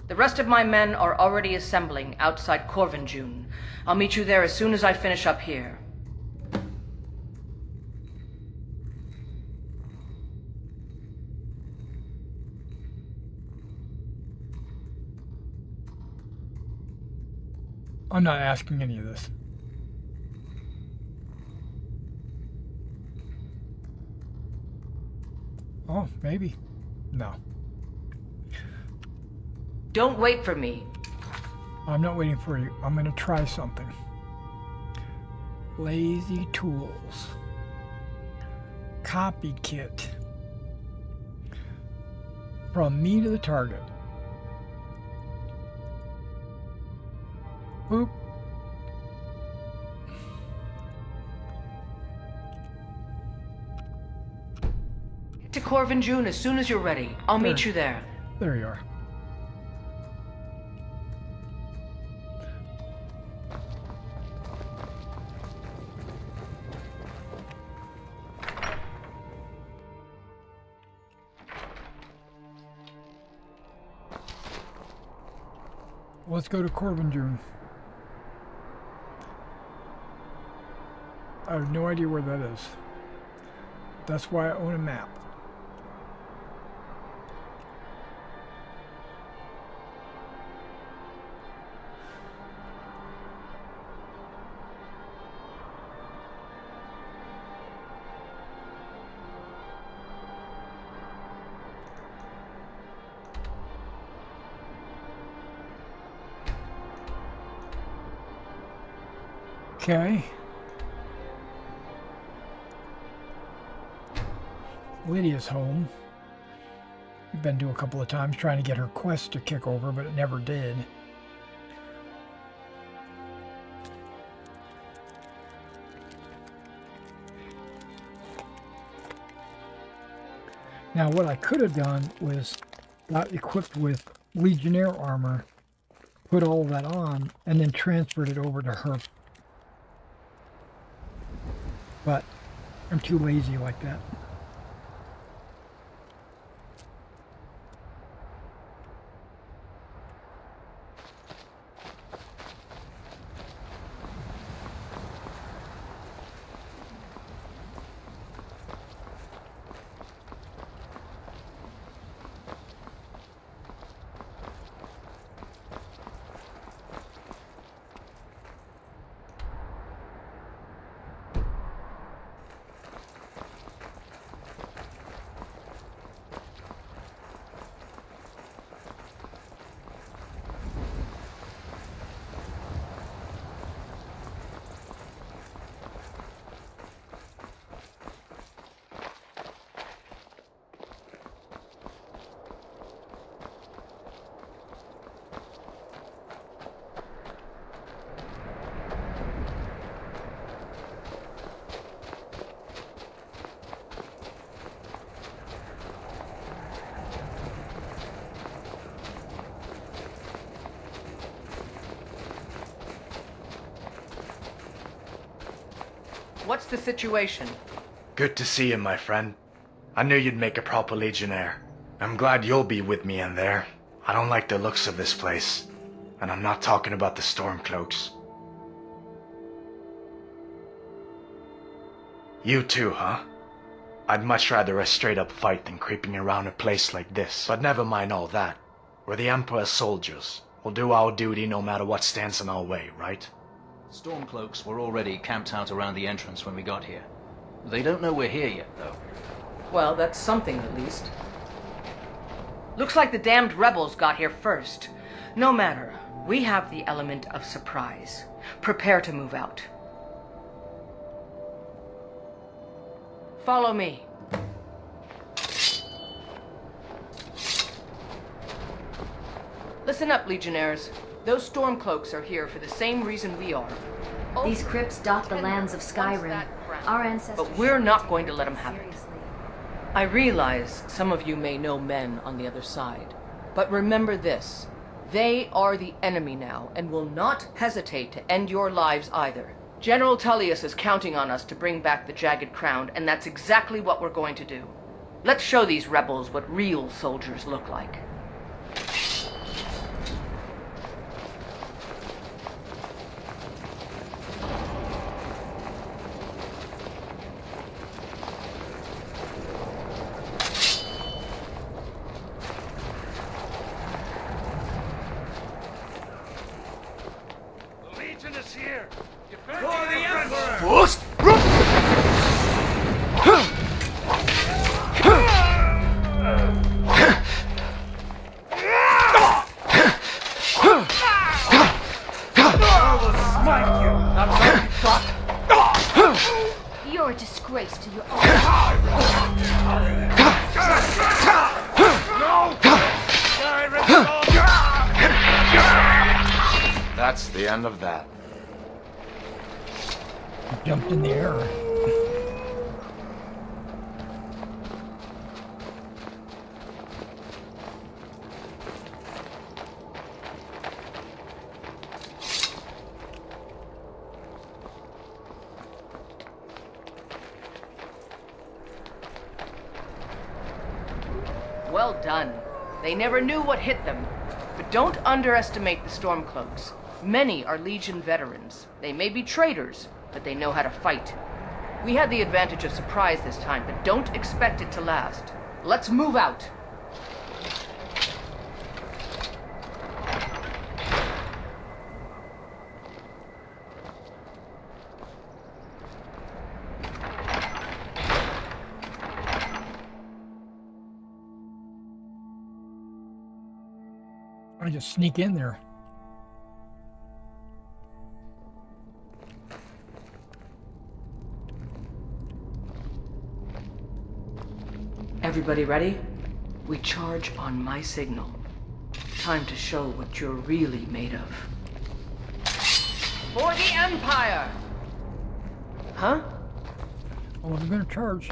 The rest of my men are already assembling outside Corvinjune. I'll meet you there as soon as I finish up here. I'm not asking any of this. Oh, maybe. No. Don't wait for me. I'm not waiting for you. I'm going to try something. Lazy tools. Copy kit. From me to the target. Boop. Get to Corvinjune as soon as you're ready. I'll meet you there. There you are. Let's go to Corvinjune. I have no idea where that is. That's why I own a map. Okay. Lydia's home. We've been to a couple of times trying to get her quest to kick over, but it never did. Now what I could have done was got equipped with Legionnaire armor, put all of that on, and then transferred it over to her. But I'm too lazy like that. What's the situation? Good to see you, my friend. I knew you'd make a proper Legionnaire. I'm glad you'll be with me in there. I don't like the looks of this place. And I'm not talking about the Stormcloaks. You too, huh? I'd much rather a straight-up fight than creeping around a place like this. But never mind all that. We're the Emperor's soldiers. We'll do our duty no matter what stands in our way, right? Stormcloaks were already camped out around the entrance when we got here. They don't know we're here yet, though. Well, that's something at least. Looks like the damned rebels got here first. No matter. We have the element of surprise. Prepare to move out. Follow me. Listen up, Legionnaires. Those Stormcloaks are here for the same reason we are. These crypts dot the lands of Skyrim. Our ancestors. But we're not going to let them have it. I realize some of you may know men on the other side, but remember this. They are the enemy now, and will not hesitate to end your lives either. General Tullius is counting on us to bring back the Jagged Crown, and that's exactly what we're going to do. Let's show these rebels what real soldiers look like. You're a disgrace to your own. That's the end of that. Jumped in the air. Well done. They never knew what hit them. But don't underestimate the Stormcloaks. Many are Legion veterans. They may be traitors, but they know how to fight. We had the advantage of surprise this time, but don't expect it to last. Let's move out. I just sneak in there. Everybody ready? We charge on my signal. Time to show what you're really made of. For the Empire! Huh? Oh, we're gonna charge.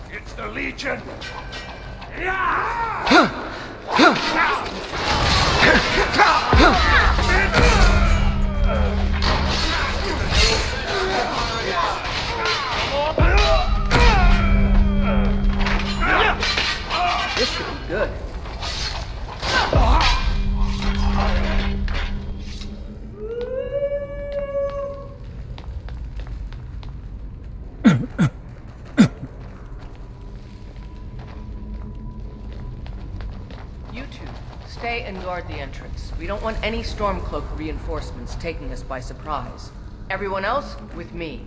It's the Legion! This could be good. You two, stay and guard the entrance. We don't want any Stormcloak reinforcements taking us by surprise. Everyone else, with me.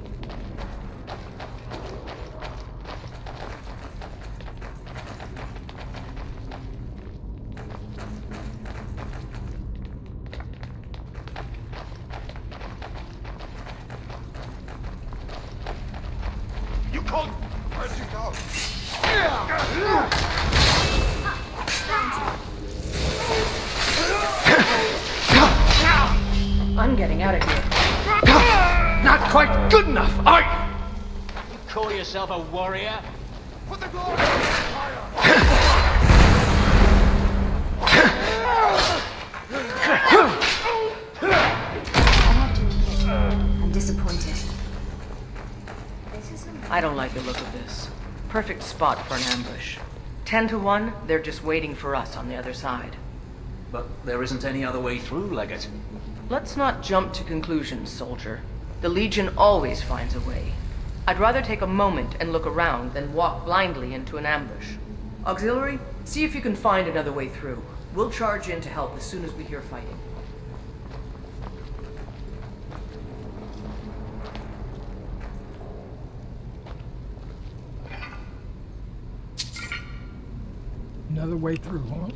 I'm getting out of here. Not quite good enough, are you? You call yourself a warrior? Put the glory I'm disappointed. I don't like the look of this. Perfect spot for an ambush. 10 to 1, they're just waiting for us on the other side. But there isn't any other way through, Leggett. Let's not jump to conclusions, soldier. The Legion always finds a way. I'd rather take a moment and look around than walk blindly into an ambush. Auxiliary, see if you can find another way through. We'll charge in to help as soon as we hear fighting. Another way through, huh?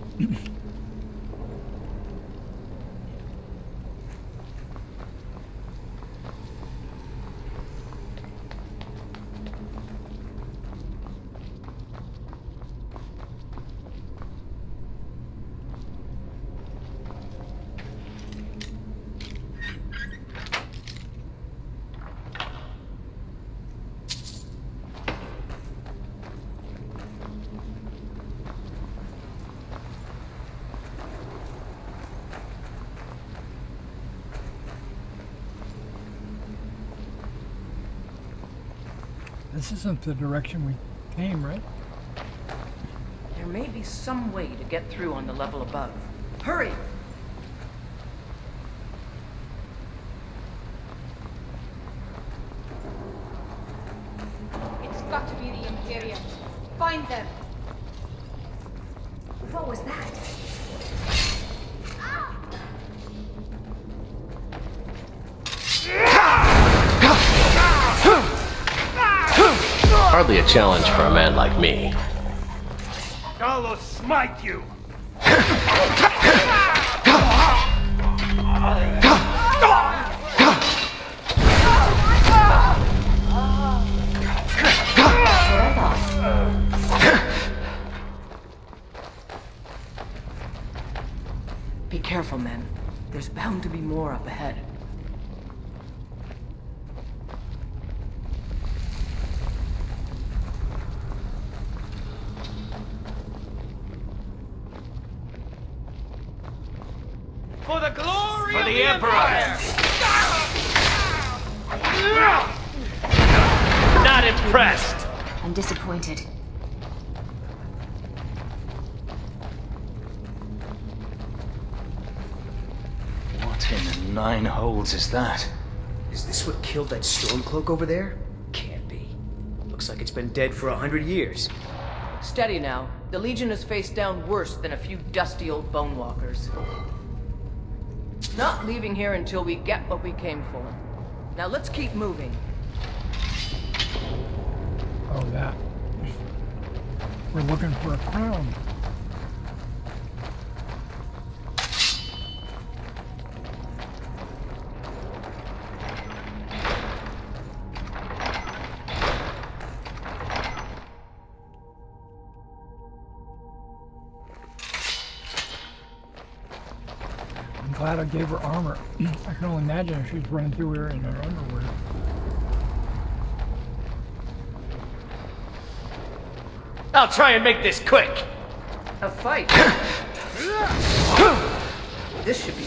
This isn't the direction we came, right? There may be some way to get through on the level above. Hurry! It's got to be the Imperials. Find them! What was that? Hardly a challenge for a man like me. I'll smite you! Be careful, men. There's bound to be more up ahead. For the glory of the Emperor! Not impressed! I'm disappointed. What in the nine holes is that? Is this what killed that Stormcloak over there? Can't be. Looks like it's been dead for 100 years. Steady now. The Legion is faced down worse than a few dusty old bone walkers. Not leaving here until we get what we came for. Now let's keep moving. Oh, that. We're looking for a crown. I'm glad I gave her armor. I can only imagine if she's running through here in her underwear. I'll try and make this quick. A fight. This should be.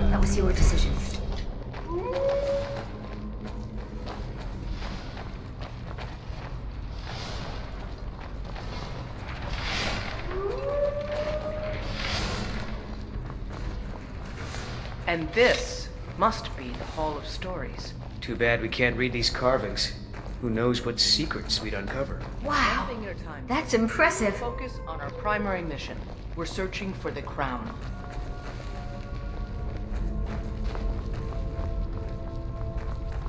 That was your decision. And this must be the Hall of Stories. Too bad we can't read these carvings. Who knows what secrets we'd uncover. Wow. One thing at a time. That's impressive. Focus on our primary mission. We're searching for the crown.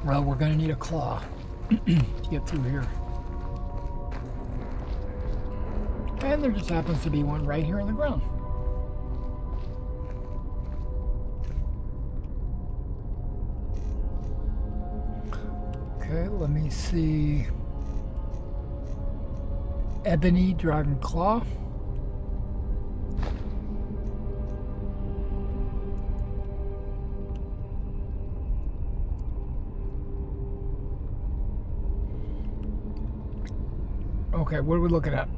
Well, we're gonna need a claw to get through here. And there just happens to be one right here on the ground. Okay, let me see. Ebony Dragon Claw. Okay, what are we looking at?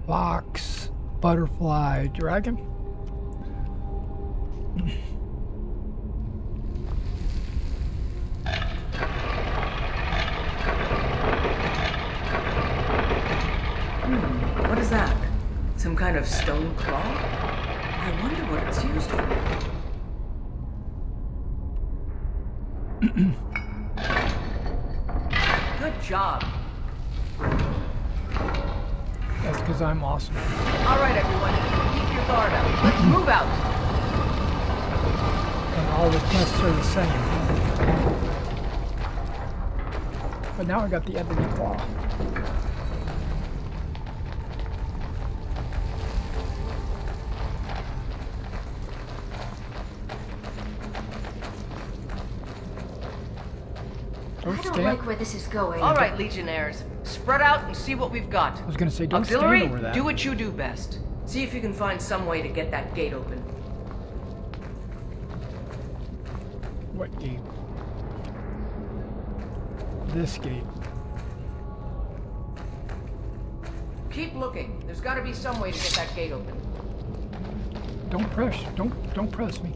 Fox, butterfly, dragon? What is that? Some kind of stone claw? I wonder what it's used for. Good job. That's because I'm awesome. All right, everyone. Keep your guard up. Let's move out. And all the tests are the same. But now I got the ebony claw. I don't like where this is going. All right, Legionnaires. Spread out and see what we've got. I was gonna say, don't Auxiliary, stand over that. do what you do best. See if you can find some way to get that gate open. What gate? This gate. Keep looking. There's got to be some way to get that gate open. Don't press. Don't press me.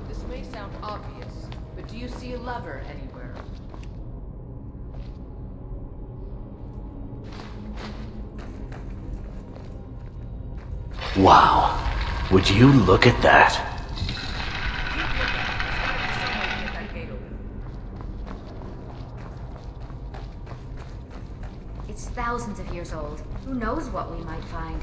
This may sound obvious, but do you see a lever anywhere? Wow. Would you look at that? It's thousands of years old. Who knows what we might find?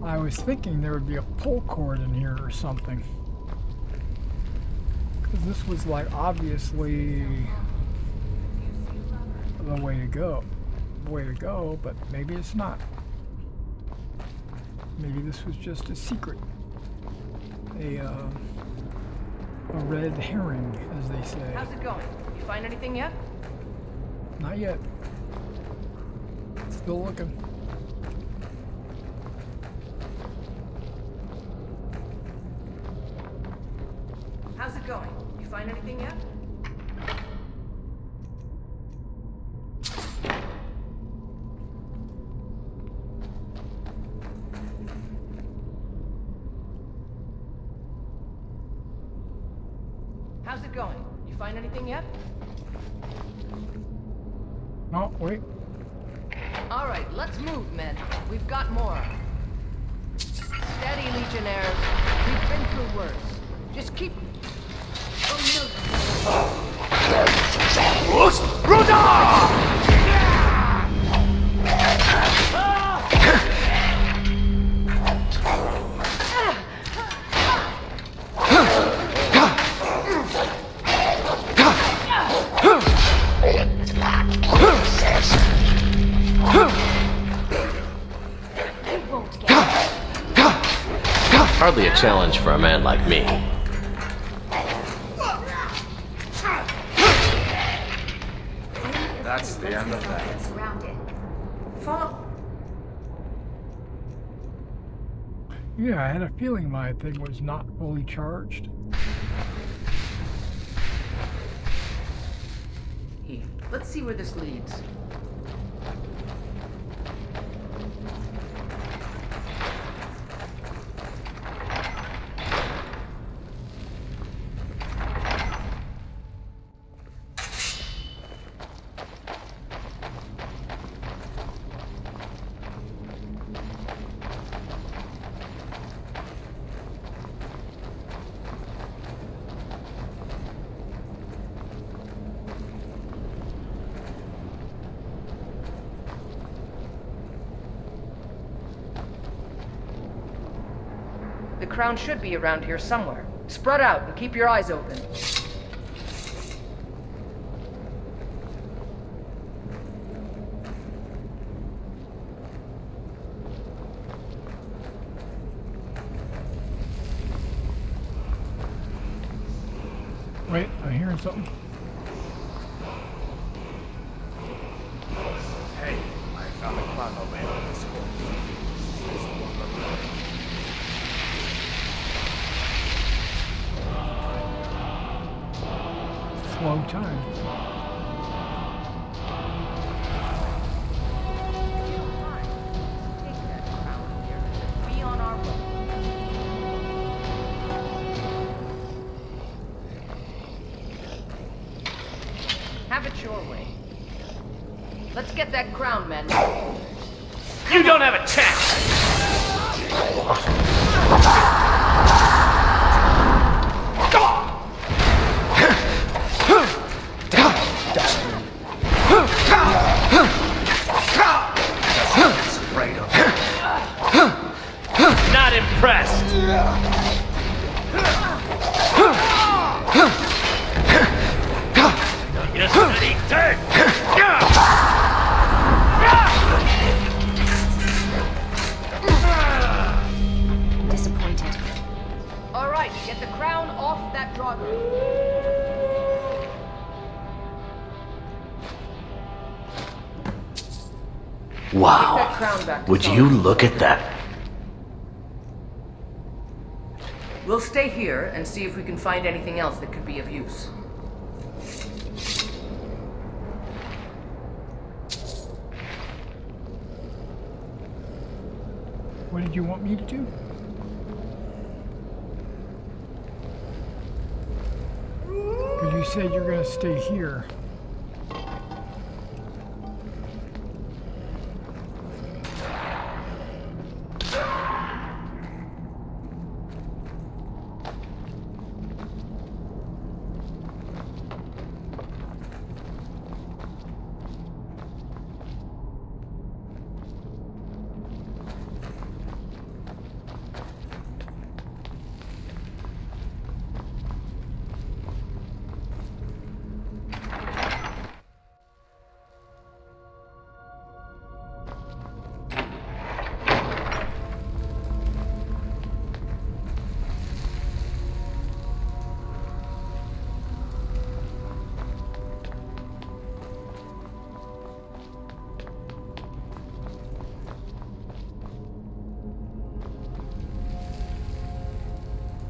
I was thinking there would be a pull cord in here or something. Because this was like obviously the way to go. But maybe it's not. Maybe this was just a secret. A red herring, as they say. How's it going? You find anything yet? Not yet. Still looking. How's it going? You find anything yet? How's it going? You find anything yet? No, wait. All right, let's move, men. We've got more. Steady, Legionnaires. We've been through worse. Just keep... Hardly a challenge for a man like me. That's the end of that. Surrounded. Follow. Yeah, I had a feeling my thing was not fully charged. Here, let's see where this leads. The crown should be around here somewhere. Spread out and keep your eyes open. Wait, I'm hearing something. long time. Be on our way. Have it your way. Let's get that crown, men. You don't have a chance! Not impressed. You're just eat dirt. Disappointed. All right, get the crown off that drawbridge. Wow. Would you look at that? We'll stay here and see if we can find anything else that could be of use. What did you want me to do? Because you said you're going to stay here.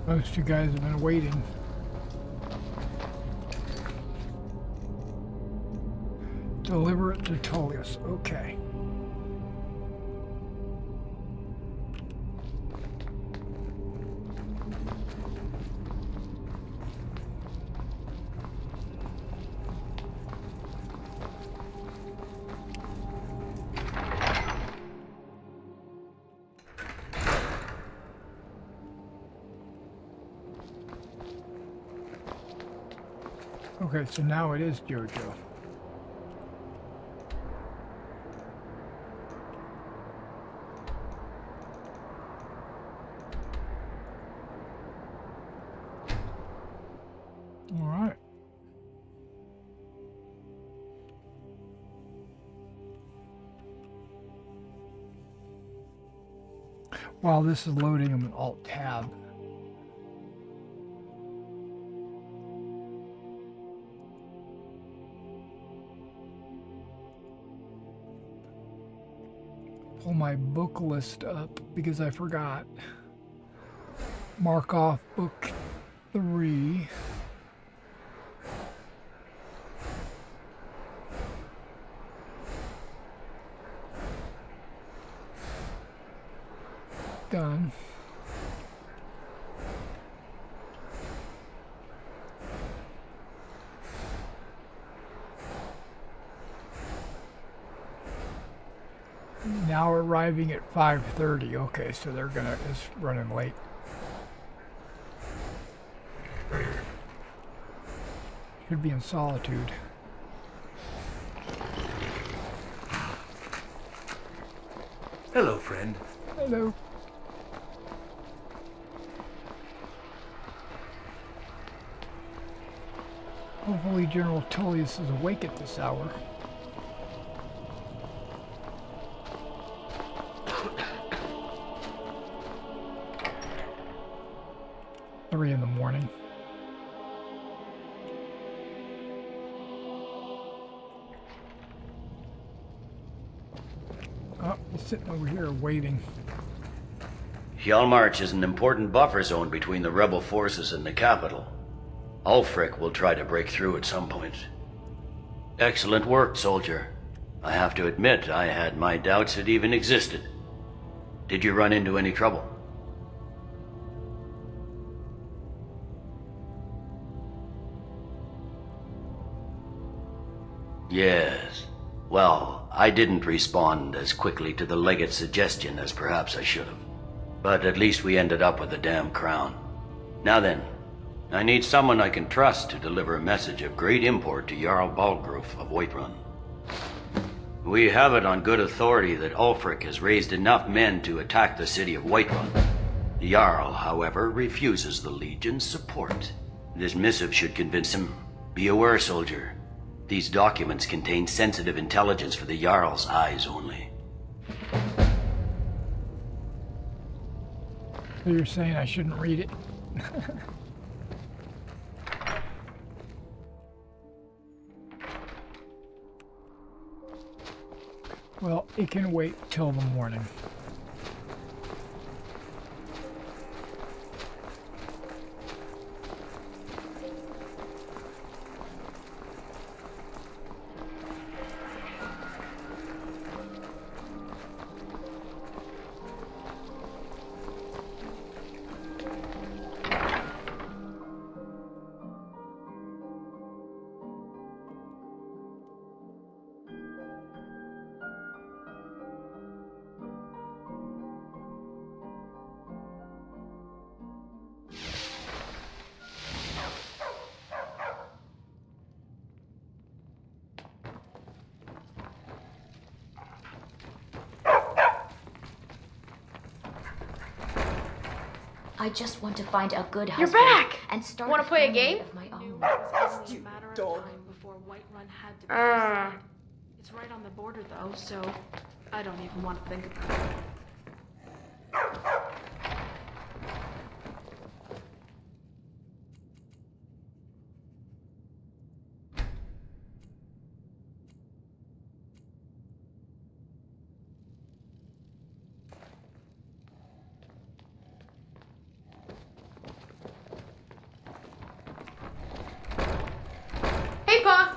Those two guys have been waiting. Deliver it to Tullius. Okay. Okay, so now it is JoJo. All right. While this is loading, I'm an Alt-Tab. Pull my book list up because I forgot. Mark off book 3. Done. Now arriving at 5:30. Okay, so they're gonna it's running late. Should be in solitude. Hello, friend. Hello. Hopefully General Tullius is awake at this hour. Three in the morning. Oh, he's sitting over here waiting. Hjalmarch is an important buffer zone between the rebel forces and the capital. Ulfric will try to break through at some point. Excellent work, soldier. I have to admit, I had my doubts it even existed. Did you run into any trouble? Yes. Well, I didn't respond as quickly to the legate's suggestion as perhaps I should have. But at least we ended up with the damn crown. Now then, I need someone I can trust to deliver a message of great import to Jarl Balgruf of Whiterun. We have it on good authority that Ulfric has raised enough men to attack the city of Whiterun. The Jarl, however, refuses the Legion's support. This missive should convince him. Be aware, soldier. These documents contain sensitive intelligence for the Jarl's eyes only. So you're saying I shouldn't read it? Well, it can wait till the morning. I just want to find a good You're husband back! and start Want to play a game? of my own. Before Whiterun had to be decided. It's right on the border though, so I don't even want to think about it. Hey, Pa!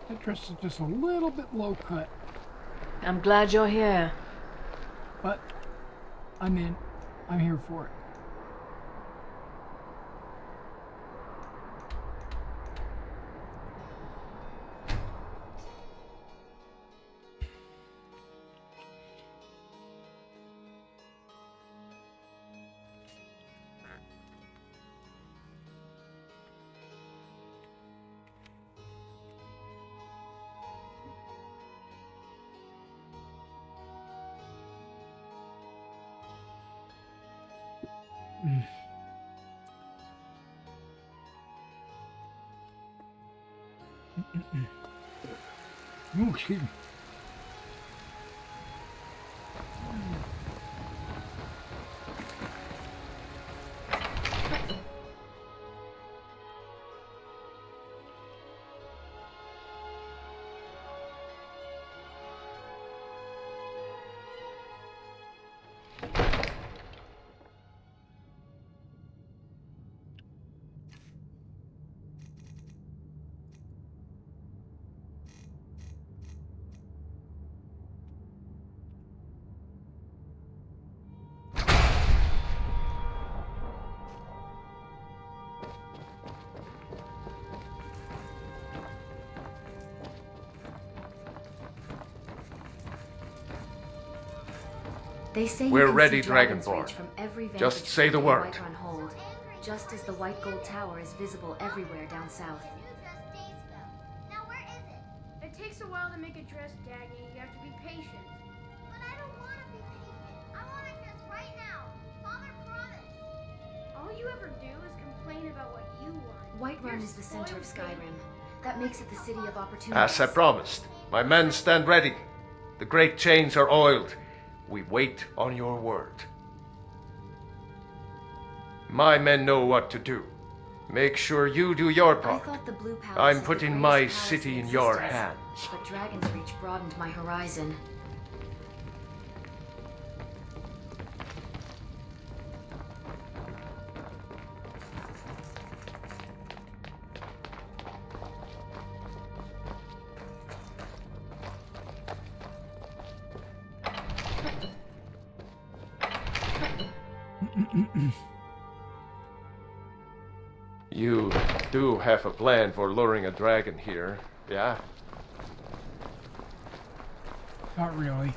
That dress is just a little bit low cut. I'm glad you're here. But I'm in. I'm here for it. Ooh, excuse me. They say We're you can ready, see Dragon's Dragonborn. Reach from every Just vantage say the point word. Whiterun Hold, just as the White Gold Tower is visible everywhere down south. It takes a while to make a dress, Daggy. You have to be patient. But I don't want to be patient. I want a dress right now. Father promised. All you ever do is complain about what you want. Whiterun is the center of Skyrim. That makes it the city of opportunity. As I promised, my men stand ready. The great chains are oiled. We wait on your word. My men know what to do. Make sure you do your part. I thought the Blue Palace I'm is the putting greatest my palace city in existence, your hands. But Dragon's Reach broadened my horizon. You do have a plan for luring a dragon here, yeah? Not really.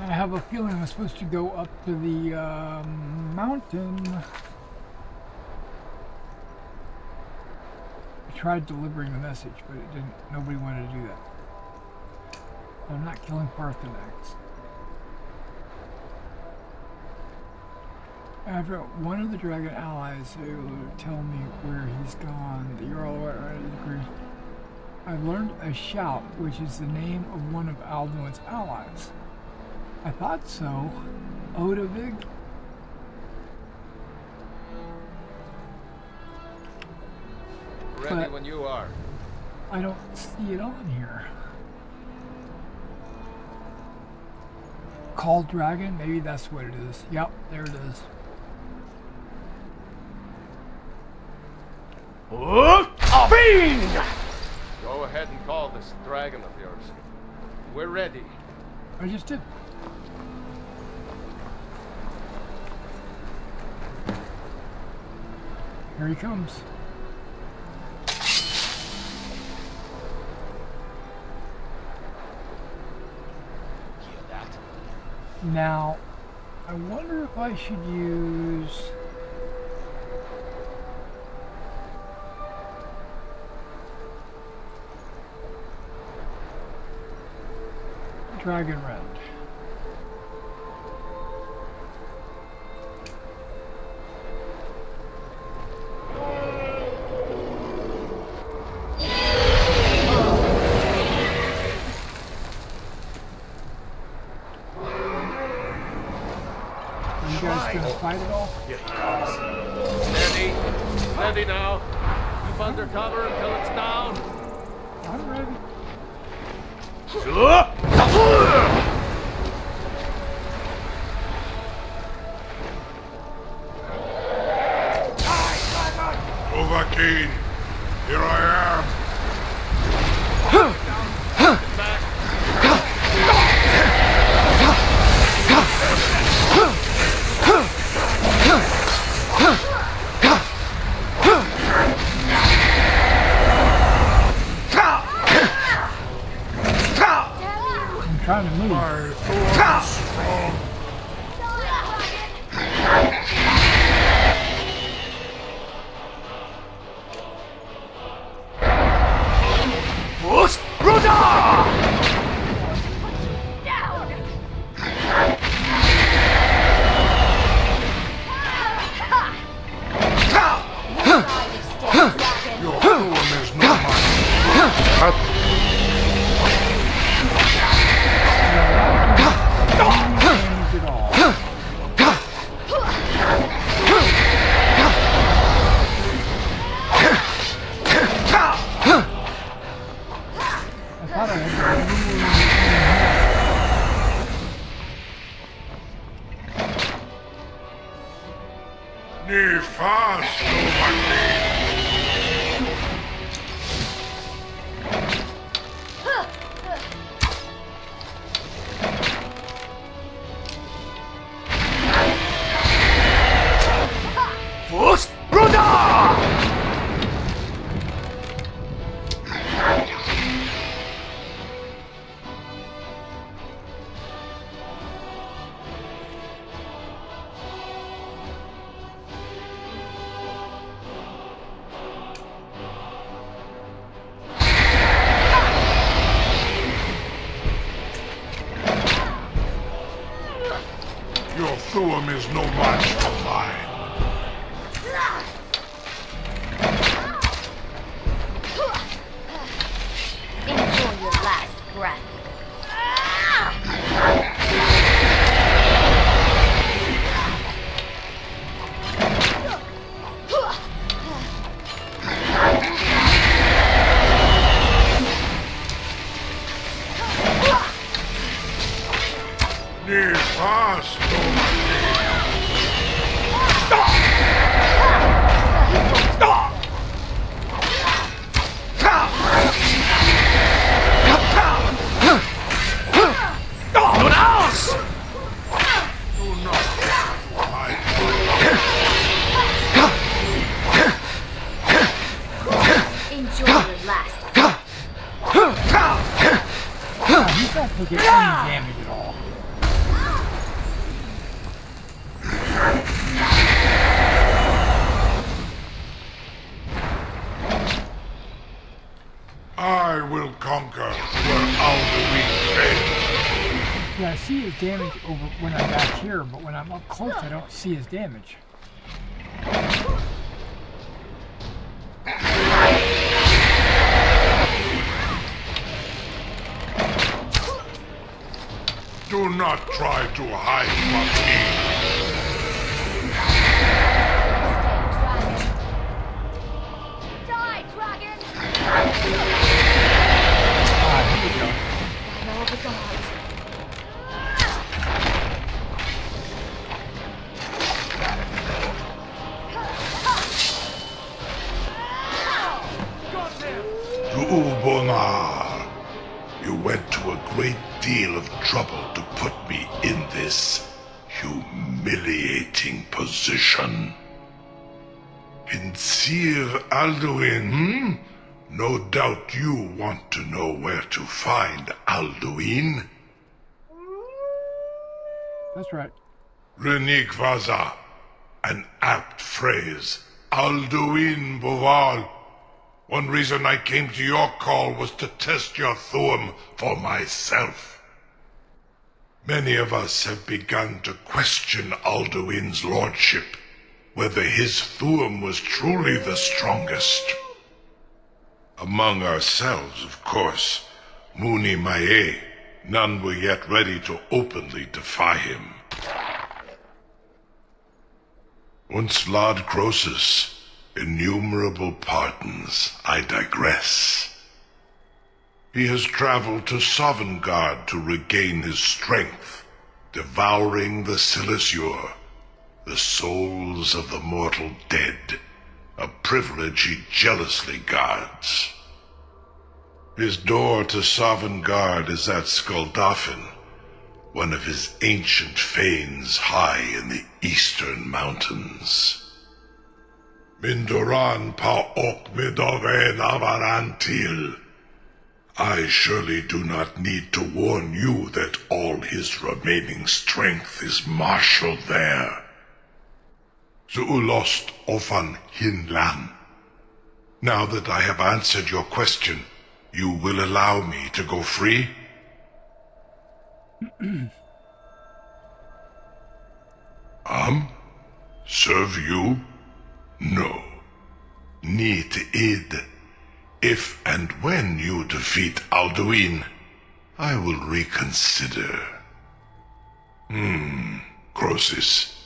I have a feeling I'm supposed to go up to the mountain. I tried delivering the message, but it didn't. Nobody wanted to do that. I'm not killing Parthenax. After one of the dragon allies is able to tell me where he's gone, the Jarl of Whiterun agrees. I've learned a shout, which is the name of one of Alduin's allies. I thought so. Odavig? Ready But when you are. I don't see it on here. Call Dragon? Maybe that's what it is. Yep, there it is. Fiend! Go ahead and call this dragon of yours. We're ready. I just did. Here he comes. Hear that? Now, I wonder if I should use... Dragon Rend. You guys gonna fight it all? Here he comes. Steady. Steady now. Keep under cover until it's down. I'm ready. Overkeen, here I am. I'm trying to move. Your form is not mine. Ni fast, Overkeen. Your Thuum is no match for mine. Enjoy your last breath. Ni fast, Enjoy your last. He's not taking any damage at all. I will conquer where Alduin failed. Yeah, I see his damage over when I'm back here, but when I'm up close, I don't see his damage. Do not try to hide from Die, dragon! Here we go. Battle of the gods. Ubonar, you went to a great deal of trouble to put me in this humiliating position. In Sir Alduin, No doubt you want to know where to find Alduin. That's right. Renikvaza, an apt phrase. Alduin Boval. One reason I came to your call was to test your Thuum for myself. Many of us have begun to question Alduin's lordship, whether his Thuum was truly the strongest. Among ourselves, of course, Muni Mae, none were yet ready to openly defy him. Once Lord Croesus, innumerable pardons, I digress. He has traveled to Sovngarde to regain his strength, devouring the Silesure, the souls of the mortal dead, a privilege he jealously guards. His door to Sovngarde is at Skuldafn, one of his ancient fanes high in the eastern mountains. Mindoran pa ok midoven avarantil. I surely do not need to warn you that all his remaining strength is marshaled there. Zuulost ofan hinlan. Now that I have answered your question, you will allow me to go free? Serve you? No. Need id. If and when you defeat Alduin, I will reconsider. Croesus.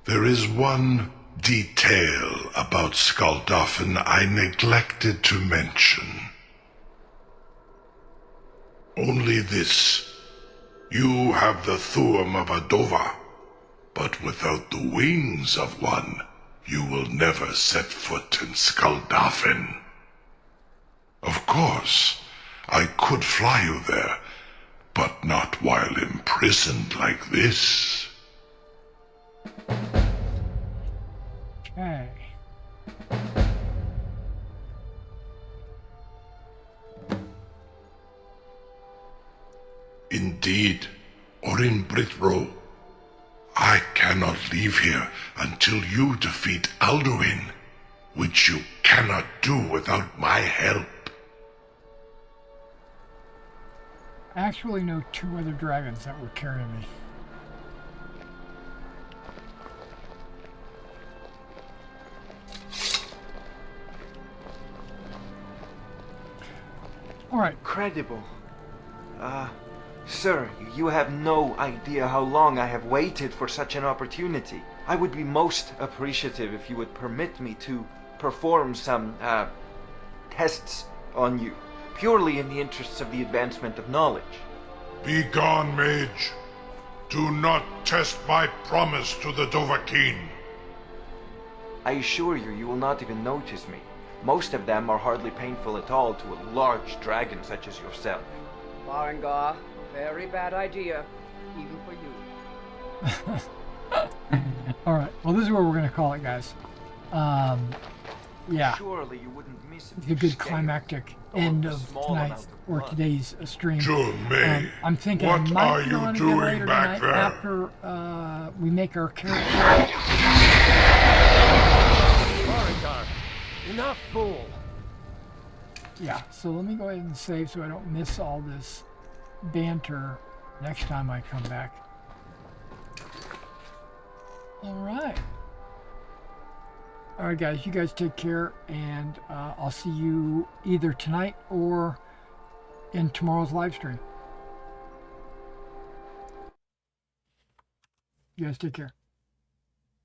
There is one detail about Skuldafn I neglected to mention. Only this. You have the Thuum of a Dova, but without the wings of one, you will never set foot in Skuldafn. Of course, I could fly you there, but not while imprisoned like this. Okay. Indeed, Orin Britro, I cannot leave here until you defeat Alduin, which you cannot do without my help. I actually know two other dragons that would carry me. All right. Incredible. Sir, you have no idea how long I have waited for such an opportunity. I would be most appreciative if you would permit me to perform some, tests on you, purely in the interests of the advancement of knowledge. Be gone, mage. Do not test my promise to the Dovahkiin. I assure you, you will not even notice me. Most of them are hardly painful at all to a large dragon such as yourself. Farengar, very bad idea, even for you. All right. Well, this is what we're going to call it, guys. Yeah. Surely you wouldn't miss It's a good climactic end of tonight's or today's stream. I'm thinking I might go on again later tonight after we make our character. Enough, fool. Yeah. So let me go ahead and save so I don't miss all this banter next time I come back. All right. All right, guys. You guys take care, and I'll see you either tonight or in tomorrow's live stream. You guys take care.